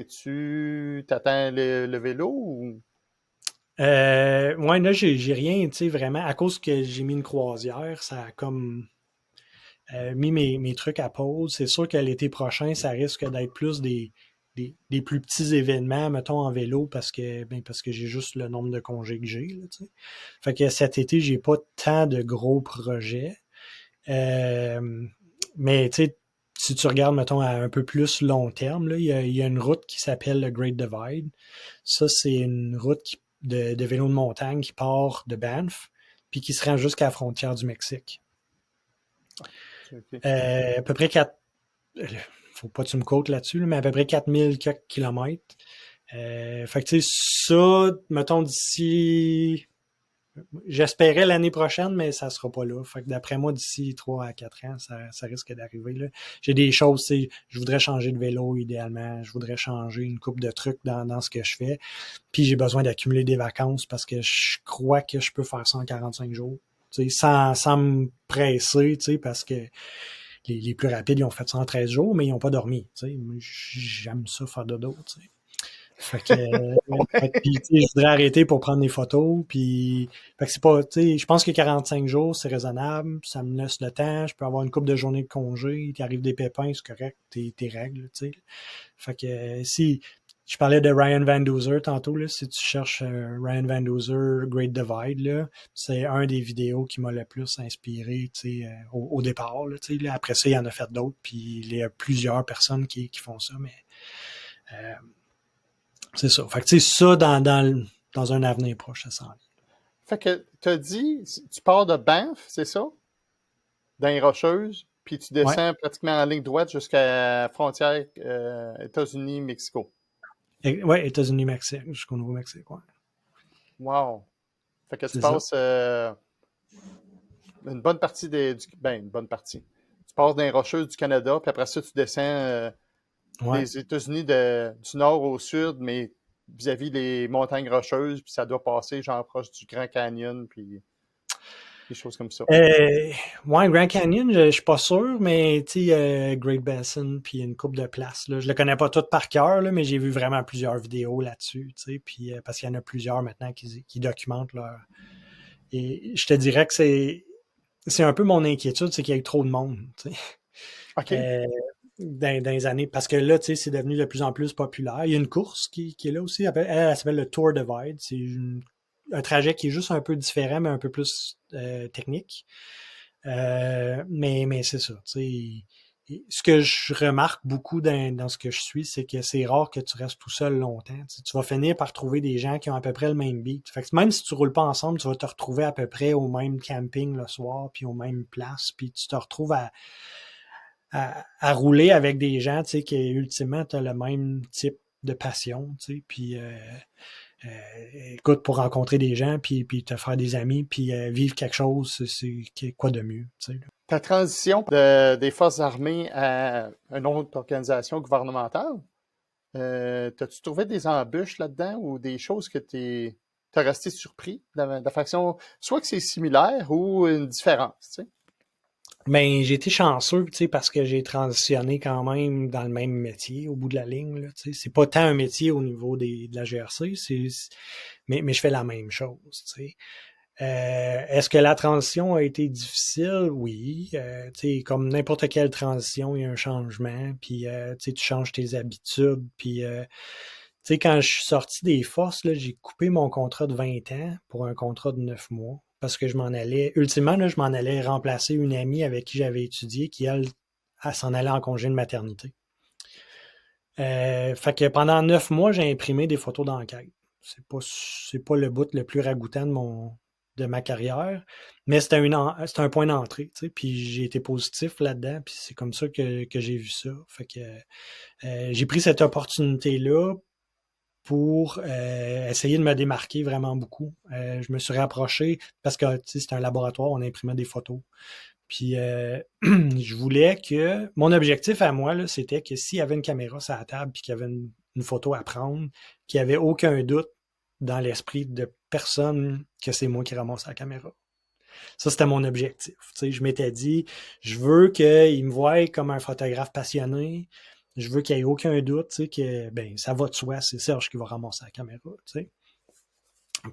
T'attends le vélo ou? Ouais, là, j'ai rien, vraiment. À cause que j'ai mis une croisière, ça a comme mis mes trucs à pause. C'est sûr que l'été prochain, ça risque d'être plus des plus petits événements, mettons, en vélo, parce que j'ai juste le nombre de congés que j'ai. Là, fait que cet été, j'ai pas tant de gros projets. Mais tu sais, si tu regardes, mettons, à un peu plus long terme, là, il y a une route qui s'appelle le Great Divide. Ça, c'est une route de vélo de montagne qui part de Banff, puis qui se rend jusqu'à la frontière du Mexique. Okay. À peu près 4... Faut pas que tu me quotes là-dessus, mais à peu près 4000 kilomètres. Fait que tu sais, ça, mettons, d'ici j'espérais l'année prochaine, mais ça sera pas là. Fait que d'après moi, d'ici 3 à 4 ans, ça risque d'arriver, là. J'ai des choses, je voudrais changer de vélo, idéalement. Je voudrais changer une couple de trucs dans ce que je fais. Puis j'ai besoin d'accumuler des vacances parce que je crois que je peux faire ça en 45 jours. Sans me presser, parce que les plus rapides, ils ont fait ça en 13 jours, mais ils n'ont pas dormi. J'aime ça faire dodo. T'sais. Fait que, puis, je voudrais arrêter pour prendre des photos. Puis, fait que c'est pas, je pense que 45 jours, c'est raisonnable. Ça me laisse le temps. Je peux avoir une couple de journées de congé. Il t'arrive des pépins, c'est correct. Tes règles, tu sais. Fait que, si, je parlais de Ryan Van Duzer tantôt, là, si tu cherches Ryan Van Duzer Great Divide, là, c'est un des vidéos qui m'a le plus inspiré, au départ, là, là. Après ça, il y en a fait d'autres, puis il y a plusieurs personnes qui font ça, mais c'est ça. Fait que, tu sais, ça, dans un avenir proche, ça s'en vient. Fait que, t'as dit, tu pars de Banff, c'est ça? Dans les Rocheuses, puis tu descends pratiquement en ligne droite jusqu'à la frontière États-Unis-Mexico. Oui, États-Unis-Mexique, jusqu'au Nouveau-Mexique, ouais. Wow! Fait que tu passes une bonne partie une bonne partie. Tu passes dans les Rocheuses du Canada, puis après ça, tu descends des États-Unis du nord au sud, mais vis-à-vis des montagnes Rocheuses, puis ça doit passer genre proche du Grand Canyon, puis des choses comme ça. Grand Canyon, je suis pas sûr, mais tu sais, Great Basin, puis une couple de places. Là. Je le connais pas tout par cœur, là, mais j'ai vu vraiment plusieurs vidéos là-dessus, tu sais, puis parce qu'il y en a plusieurs maintenant qui documentent leur. Et je te dirais que c'est un peu mon inquiétude, c'est qu'il y a eu trop de monde, tu sais. OK. Dans les années, parce que là, tu sais, c'est devenu de plus en plus populaire. Il y a une course qui est là aussi, elle s'appelle le Tour Divide. C'est un trajet qui est juste un peu différent, mais un peu plus technique. Mais c'est ça, tu sais. Ce que je remarque beaucoup dans ce que je suis, c'est que c'est rare que tu restes tout seul longtemps. Tu vas finir par trouver des gens qui ont à peu près le même beat. Fait que même si tu roules pas ensemble, tu vas te retrouver à peu près au même camping le soir, puis aux mêmes places, puis tu te retrouves à rouler avec des gens, tu sais, qui ultimement tu as le même type de passion, tu sais, puis écoute, pour rencontrer des gens, puis te faire des amis, puis vivre quelque chose, c'est quoi de mieux, tu sais. Ta transition des forces armées à une autre organisation gouvernementale, t'as-tu trouvé des embûches là-dedans ou des choses que t'as resté surpris de la faction, soit que c'est similaire ou une différence, tu sais? Ben, j'ai été chanceux, tu sais, parce que j'ai transitionné quand même dans le même métier au bout de la ligne, là, tu sais. C'est pas tant un métier au niveau de la GRC, mais je fais la même chose, tu sais. Est-ce que la transition a été difficile? Oui. Tu sais, comme n'importe quelle transition, il y a un changement, puis tu sais, tu changes tes habitudes, puis tu sais, quand je suis sorti des forces, là, j'ai coupé mon contrat de 20 ans pour un contrat de 9 mois. Parce que je m'en allais, ultimement, là, je m'en allais remplacer une amie avec qui j'avais étudié, qui, elle s'en allait en congé de maternité. Fait que pendant 9 mois, j'ai imprimé des photos d'enquête. C'est pas le bout le plus ragoûtant de ma carrière, mais c'était un point d'entrée, tu sais, puis j'ai été positif là-dedans, puis c'est comme ça que j'ai vu ça. Fait que j'ai pris cette opportunité-là pour essayer de me démarquer vraiment beaucoup. Je me suis rapproché parce que c'était un laboratoire, on imprimait des photos. Puis je voulais que mon objectif à moi, là, c'était que s'il y avait une caméra sur la table puis qu'il y avait une photo à prendre, qu'il n'y avait aucun doute dans l'esprit de personne que c'est moi qui ramasse la caméra. Ça, c'était mon objectif. Tu sais, je m'étais dit, je veux qu'il me voie comme un photographe passionné. Je veux qu'il n'y ait aucun doute, tu sais, que ben, ça va de soi, c'est Serge qui va ramasser la caméra, tu sais.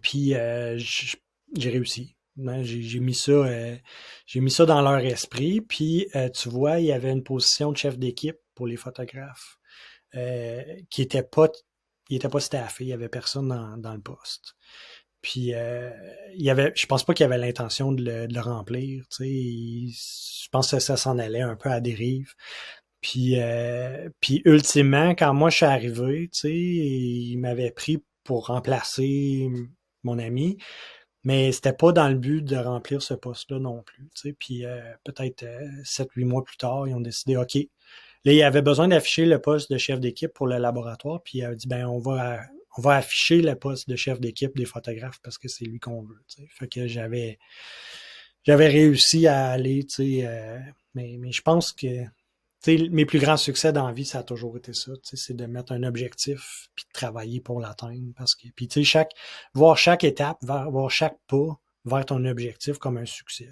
Puis j'ai réussi. J'ai mis ça dans leur esprit. Puis tu vois, il y avait une position de chef d'équipe pour les photographes qui était pas, il était pas staffé. Il y avait personne dans le poste. Puis je pense pas qu'il y avait l'intention de le remplir. Tu sais, je pense que ça s'en allait un peu à dérive. Puis ultimement, quand moi je suis arrivé, tu sais, il m'avait pris pour remplacer mon ami, mais c'était pas dans le but de remplir ce poste-là non plus. Tu sais. Puis peut-être 7-8 mois plus tard, ils ont décidé, OK. Là, il avait besoin d'afficher le poste de chef d'équipe pour le laboratoire, puis il a dit, ben on va afficher le poste de chef d'équipe des photographes parce que c'est lui qu'on veut. T'sais. Fait que j'avais réussi à aller, mais je pense que mes plus grands succès dans la vie, ça a toujours été ça. C'est de mettre un objectif puis de travailler pour l'atteindre. Parce que, puis voir chaque étape, voir chaque pas vers ton objectif comme un succès.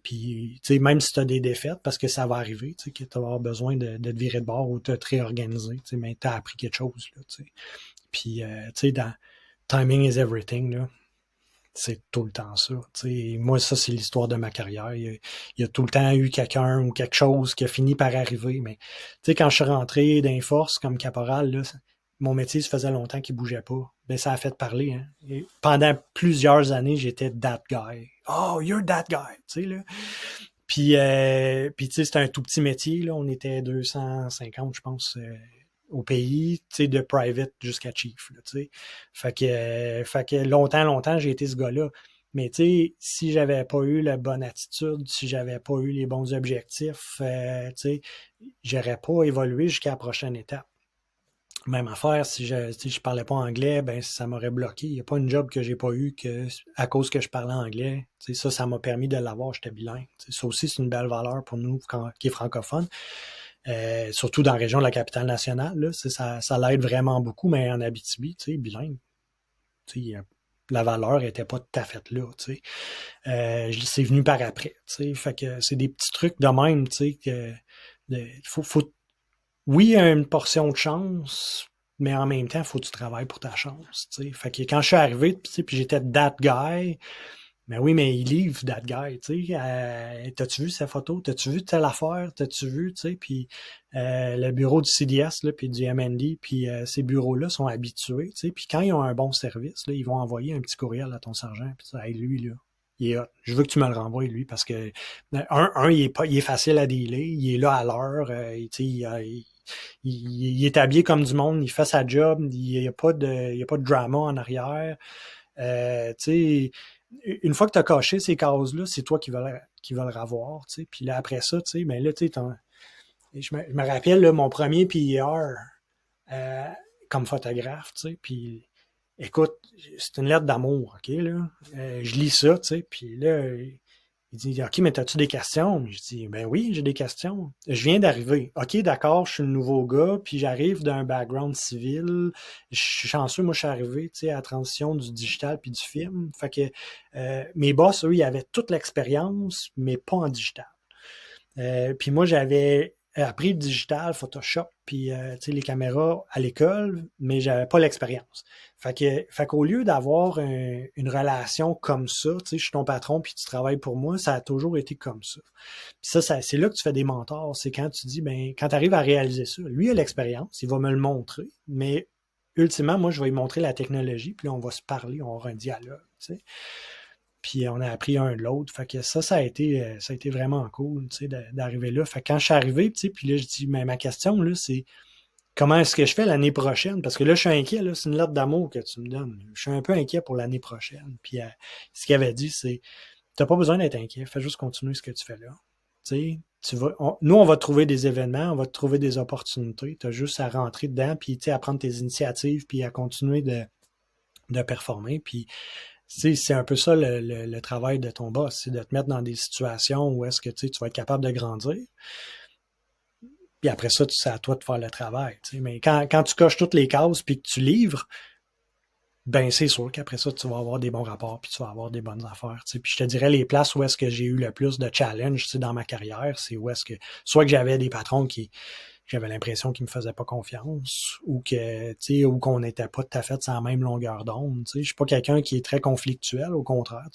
Puis, même si tu as des défaites, parce que ça va arriver, que tu vas avoir besoin de te virer de bord ou de te réorganiser, mais tu as appris quelque chose. Là, puis, dans Timing is everything, là, c'est tout le temps ça. Moi, ça, c'est l'histoire de ma carrière. Il y a tout le temps eu quelqu'un ou quelque chose qui a fini par arriver. Mais quand je suis rentré dans les forces comme caporal, là, mon métier, ça faisait longtemps qu'il bougeait pas. Ben, ça a fait parler. Hein. Et pendant plusieurs années, j'étais that guy. Oh, you're that guy. Là. Puis c'était un tout petit métier. Là. On était 250, je pense, au pays, de private jusqu'à chief. Là, fait que longtemps, j'ai été ce gars-là. Mais si j'avais pas eu la bonne attitude, si j'avais pas eu les bons objectifs, j'aurais pas évolué jusqu'à la prochaine étape. Même affaire, si je parlais pas anglais, ben ça m'aurait bloqué. Il n'y a pas une job que j'ai pas eu à cause que je parlais anglais. Ça m'a permis de l'avoir, j'étais bilingue. Ça aussi, c'est une belle valeur pour nous qui est francophone. Surtout dans la région de la capitale nationale, là, ça l'aide vraiment beaucoup, mais en Abitibi, bilingue, la valeur était pas tout à fait là. C'est venu par après. Fait que c'est des petits trucs de même, que faut oui, il y a une portion de chance, mais en même temps, il faut que tu travailles pour ta chance. Fait que quand je suis arrivé, puis j'étais that guy, mais oui, mais il livre that guy, t'as-tu vu sa photo? T'as-tu vu telle affaire? T'as-tu vu, puis le bureau du CDS, là, puis du MND, puis ces bureaux-là sont habitués, puis quand ils ont un bon service, là, ils vont envoyer un petit courriel à ton sergent, puis hey, lui, là, il est hot. Je veux que tu me le renvoies, lui, parce que il est facile à dealer, il est là à l'heure, il est habillé comme du monde, il fait sa job, il n'y a pas de drama en arrière. Une fois que tu as caché ces cases-là, c'est toi qui vas le revoir. Puis là, après ça, ben là, je me rappelle là, mon premier PR comme photographe, puis écoute, c'est une lettre d'amour, OK, là. Je lis ça, puis là, il dit, OK, mais as-tu des questions? Je dis, ben oui, j'ai des questions. Je viens d'arriver. OK, d'accord, je suis le nouveau gars, puis j'arrive d'un background civil. Je suis chanceux, moi, je suis arrivé, à la transition du digital puis du film. Fait que mes boss, eux, ils avaient toute l'expérience, mais pas en digital. Puis moi, j'avais appris le digital, Photoshop, puis les caméras à l'école, mais j'avais pas l'expérience. Fait qu'au lieu d'avoir une relation comme ça, je suis ton patron puis tu travailles pour moi, ça a toujours été comme ça. Puis ça c'est là que tu fais des mentors. C'est quand tu dis, ben, quand tu arrives à réaliser ça, lui a l'expérience, il va me le montrer, mais ultimement, moi, je vais lui montrer la technologie, puis là, on va se parler, on va avoir un dialogue, Puis on a appris un de l'autre. Fait que ça a été vraiment cool, d'arriver là. Fait que quand je suis arrivé, puis là, je dis, mais ma question, là, c'est comment est-ce que je fais l'année prochaine? Parce que là, je suis inquiet, là, c'est une lettre d'amour que tu me donnes. Je suis un peu inquiet pour l'année prochaine. Puis ce qu'il avait dit, c'est, t'as pas besoin d'être inquiet, fais juste continuer ce que tu fais là. Nous, on va te trouver des événements, on va te trouver des opportunités. Tu as juste à rentrer dedans, puis à prendre tes initiatives, puis à continuer de performer. Puis c'est un peu ça le travail de ton boss, c'est de te mettre dans des situations où est-ce que tu vas être capable de grandir. Puis après ça, c'est à toi de faire le travail. Mais quand tu coches toutes les cases puis que tu livres, ben c'est sûr qu'après ça, tu vas avoir des bons rapports puis tu vas avoir des bonnes affaires. Puis je te dirais, les places où est-ce que j'ai eu le plus de challenge dans ma carrière, c'est où est-ce que soit que j'avais des patrons qui j'avais l'impression qu'ils me faisaient pas confiance ou ou qu'on n'était pas tout à fait sur la même longueur d'onde. Je suis pas quelqu'un qui est très conflictuel, au contraire.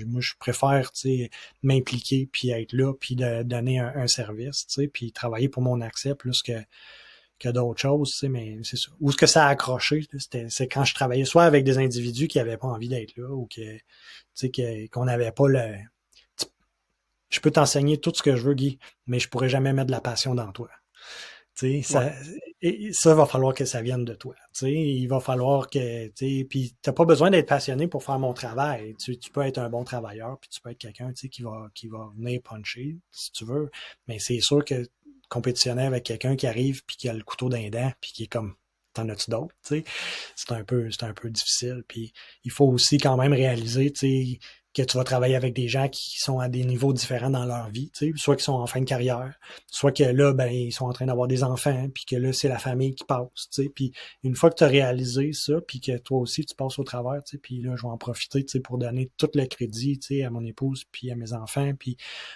Moi, je préfère m'impliquer puis être là puis de donner un service, puis travailler pour mon accès plus que d'autres choses, mais c'est ça. Où ce que ça a accroché, c'est quand je travaillais soit avec des individus qui avaient pas envie d'être là ou qu'on n'avait pas le. Je peux t'enseigner tout ce que je veux, Guy, mais je pourrais jamais mettre de la passion dans toi. Ça va falloir que ça vienne de toi. Il va falloir que. Puis t'as pas besoin d'être passionné pour faire mon travail. Tu peux être un bon travailleur, puis tu peux être quelqu'un qui va venir puncher, si tu veux. Mais c'est sûr que compétitionner avec quelqu'un qui arrive puis qui a le couteau dans les dents, puis qui est comme t'en as-tu d'autres, tu sais? C'est un peu difficile. Puis il faut aussi quand même réaliser, tu sais, que tu vas travailler avec des gens qui sont à des niveaux différents dans leur vie, tu sais, soit qui sont en fin de carrière, soit que là, ben, ils sont en train d'avoir des enfants, puis que là, c'est la famille qui passe, tu sais. Puis une fois que tu as réalisé ça, puis que toi aussi, tu passes au travers, tu sais, puis là, je vais en profiter, tu sais, pour donner tout le crédit, tu sais, à mon épouse, puis à mes enfants, puis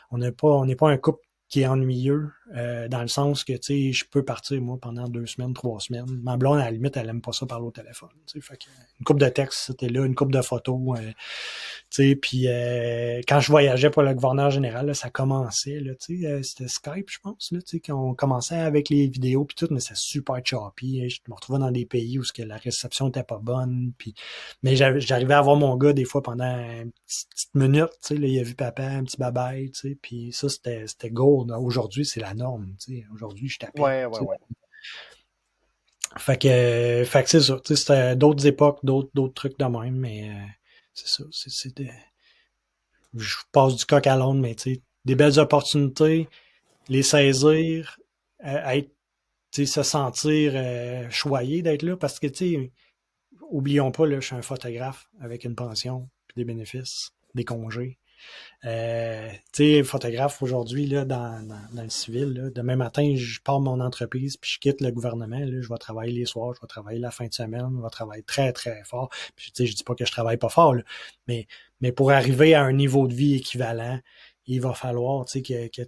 on n'est pas un couple qui est ennuyeux, dans le sens que, tu sais, je peux partir, moi, pendant 2 semaines, 3 semaines. Ma blonde, à la limite, elle aime pas ça parler au téléphone, tu sais. Fait que, une couple de textes, c'était là, une couple de photos, tu sais, puis quand je voyageais pour le gouverneur général, là, ça commençait, là, tu sais, c'était Skype, je pense, là, tu sais, qu'on commençait avec les vidéos puis tout, mais c'est super choppy. Je me retrouvais dans des pays où que la réception était pas bonne, puis mais j'arrivais à voir mon gars des fois pendant une petite minute, tu sais, là, il a vu papa, un petit bye-bye, tu sais, puis ça, c'était gold. Aujourd'hui, c'est la norme, tu sais. Aujourd'hui, je t'appelle, Ouais, ouais, tu sais. ouais. Fait que c'est ça, tu sais, c'était d'autres époques, d'autres trucs de même, mais c'est ça, je passe du coq à l'âne, mais tu sais, des belles opportunités, les saisir, être, tu sais, se sentir choyé d'être là, parce que, tu sais, oublions pas, là, je suis un photographe avec une pension, puis des bénéfices, des congés. Tu sais, photographe aujourd'hui, là, dans le civil, là, demain matin, je pars de mon entreprise, puis je quitte le gouvernement, là, je vais travailler les soirs, je vais travailler la fin de semaine, je vais travailler très, très fort. Puis, tu sais, je dis pas que je travaille pas fort, là, mais, mais pour arriver à un niveau de vie équivalent, il va falloir, tu sais, tu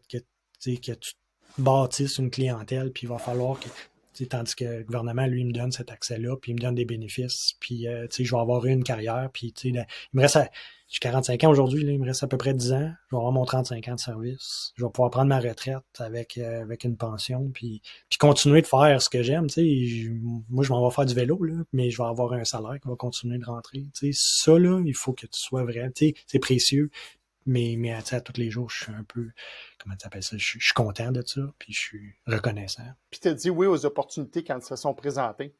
sais, que tu bâtisses une clientèle, puis il va falloir que, tu sais, tandis que le gouvernement, lui, me donne cet accès-là, puis il me donne des bénéfices, puis, tu sais, je vais avoir une carrière, puis, tu sais, il me reste j'ai 45 ans aujourd'hui, là, il me reste à peu près 10 ans. Je vais avoir mon 35 ans de service. Je vais pouvoir prendre ma retraite avec une pension, puis continuer de faire ce que j'aime. Tu sais, moi, je m'en vais faire du vélo, là, mais je vais avoir un salaire qui va continuer de rentrer. Tu sais, ça, là, il faut que tu sois vrai. Tu sais, c'est précieux, mais tu sais, à tous les jours, je suis un peu, comment tu appelles ça, je suis content de ça, puis je suis reconnaissant. Puis tu as dit oui aux opportunités quand elles se sont présentées.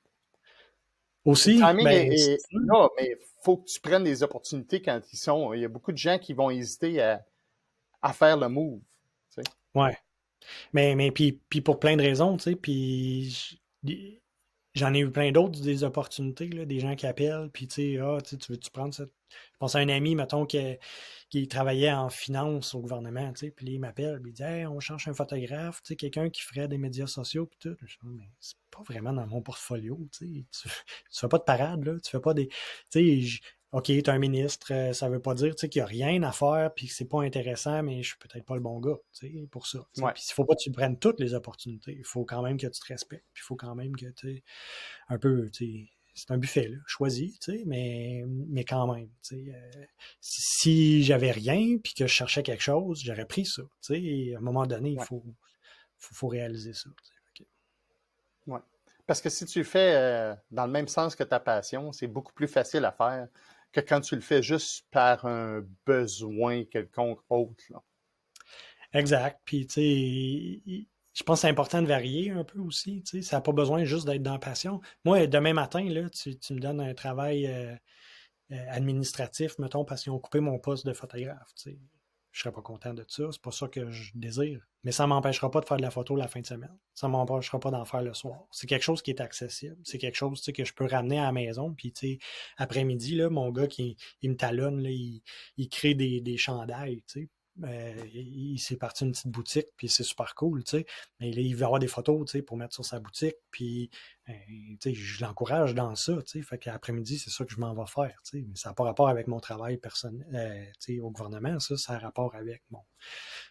Le Aussi, timing ben, est, c'est est ça. là, mais il faut que tu prennes les opportunités quand ils sont. Il y a beaucoup de gens qui vont hésiter à faire le move. Tu sais. Ouais. Mais puis pour plein de raisons, tu sais, j'en ai eu plein d'autres, des opportunités, là, des gens qui appellent, puis tu sais, ah, tu veux-tu prendre ça? Je pense à un ami, mettons, qui travaillait en finance au gouvernement, tu sais, puis il m'appelle, puis il dit, hey, on cherche un photographe, tu sais, quelqu'un qui ferait des médias sociaux, puis tout. Je dis, mais c'est pas vraiment dans mon portfolio, tu sais, tu fais pas de parade, là, tu fais pas des, tu sais, OK, tu es un ministre, ça veut pas dire, tu sais, qu'il y a rien à faire, puis que c'est pas intéressant, mais je suis peut-être pas le bon gars, tu sais, pour ça, tu sais. Ouais, Puis il faut pas que tu prennes toutes les opportunités, il faut quand même que tu te respectes, puis il faut quand même que tu un peu, tu sais, c'est un buffet, là, choisi, tu sais, mais quand même, tu sais, si j'avais rien, puis que je cherchais quelque chose, j'aurais pris ça, tu sais, à un moment donné, il ouais, faut réaliser ça, tu sais. ouais. Parce que si tu le fais dans le même sens que ta passion, c'est beaucoup plus facile à faire que quand tu le fais juste par un besoin quelconque autre. Là. Exact. Puis, tu sais, je pense que c'est important de varier un peu aussi. Tu sais, ça n'a pas besoin juste d'être dans la passion. Moi, demain matin, là, tu me donnes un travail administratif, mettons, parce qu'ils ont coupé mon poste de photographe. Tu sais. Je serais pas content de ça. C'est pas ça que je désire. Mais ça m'empêchera pas de faire de la photo la fin de semaine. Ça m'empêchera pas d'en faire le soir. C'est quelque chose qui est accessible. C'est quelque chose, tu sais, que je peux ramener à la maison. Puis, tu sais, après-midi, là, mon gars il me talonne, là, il crée des chandails, tu sais. Il s'est parti une petite boutique, puis c'est super cool, tu sais. Mais là, il veut avoir des photos, tu sais, pour mettre sur sa boutique, puis tu sais, je l'encourage dans ça, tu sais. Fait qu'après-midi, c'est ça que je m'en vais faire, tu sais. Mais ça n'a pas rapport avec mon travail personnel, tu sais, au gouvernement, ça a rapport avec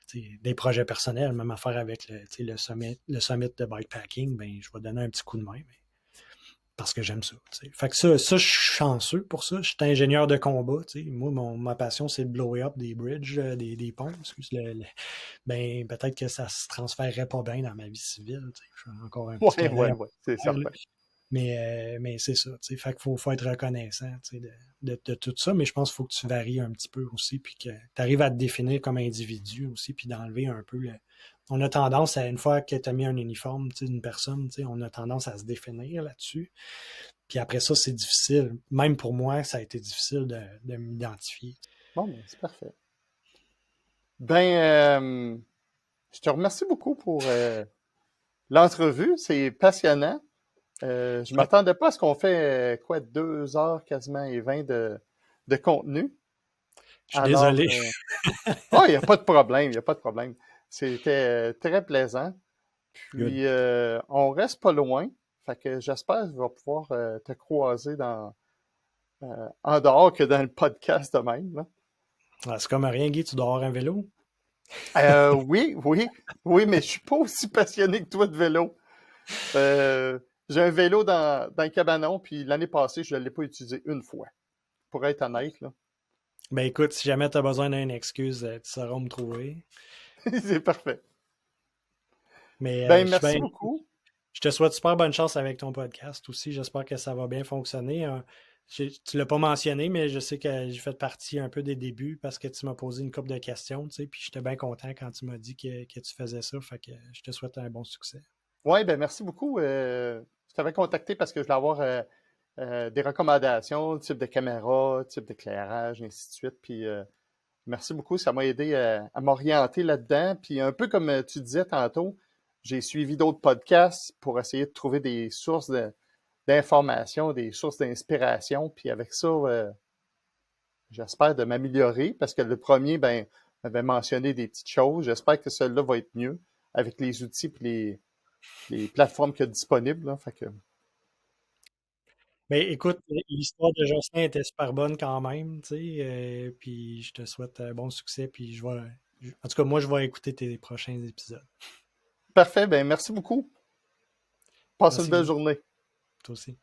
tu sais, des projets personnels, même affaire avec tu sais, le summit de bikepacking, ben, je vais donner un petit coup de main, mais parce que j'aime ça. Tu sais. Fait que ça, je suis chanceux pour ça. Je suis ingénieur de combat. Tu sais. Moi, ma passion, c'est de blower up des bridges, des ponts. Ben, peut-être que ça se transférerait pas bien dans ma vie civile. Tu sais. Je suis encore un petit Ouais, ouais, galet. ouais, c'est certain. Mais c'est ça. Tu sais. Fait qu'il faut être reconnaissant tu sais, de tout ça. Mais je pense qu'il faut que tu varies un petit peu aussi. Puis que tu arrives à te définir comme individu aussi. Puis d'enlever un peu on a tendance à, une fois que tu as mis un uniforme d'une personne, on a tendance à se définir là-dessus. Puis après ça, c'est difficile. Même pour moi, ça a été difficile de m'identifier. Bon, ben, c'est parfait. Ben, je te remercie beaucoup pour l'entrevue. C'est passionnant. Je m'attendais pas à ce qu'on fait, 2 heures quasiment et 20 de contenu. Je suis Alors, désolé. il n'y a pas de problème, il n'y a pas de problème. C'était très plaisant. Good. Puis, on reste pas loin. Fait que j'espère que je vais pouvoir te croiser en dehors que dans le podcast de même, là. Ah, c'est comme rien, Guy, tu dois avoir un vélo. Oui, oui, oui, mais je suis pas aussi passionné que toi de vélo. Euh, j'ai un vélo dans le cabanon, puis l'année passée, je ne l'ai pas utilisé une fois, pour être honnête, là. Ben écoute, si jamais tu as besoin d'une excuse, tu sauras où me trouver. C'est parfait. Mais Ben, merci beaucoup. je te souhaite super bonne chance avec ton podcast aussi. J'espère que ça va bien fonctionner. Tu l'as pas mentionné, mais je sais que j'ai fait partie un peu des débuts parce que tu m'as posé une couple de questions, tu sais, puis j'étais bien content quand tu m'as dit que tu faisais ça. Fait que je te souhaite un bon succès. Oui, ben merci beaucoup. Je t'avais contacté parce que je voulais avoir des recommandations, type de caméra, type d'éclairage, et ainsi de suite. Puis merci beaucoup, ça m'a aidé à m'orienter là-dedans. Puis un peu comme tu disais tantôt, j'ai suivi d'autres podcasts pour essayer de trouver des sources d'informations, des sources d'inspiration. Puis avec ça, j'espère de m'améliorer parce que le premier, ben, avait mentionné des petites choses. J'espère que celui-là va être mieux avec les outils et les plateformes qu'il y a disponibles, là. Fait que, Mais écoute, l'histoire de Jocelyn était super bonne quand même, tu sais, puis je te souhaite un bon succès, puis en tout cas, moi, je vais écouter tes prochains épisodes. parfait, ben merci beaucoup. Passe une Merci, belle Guy. journée. Toi aussi.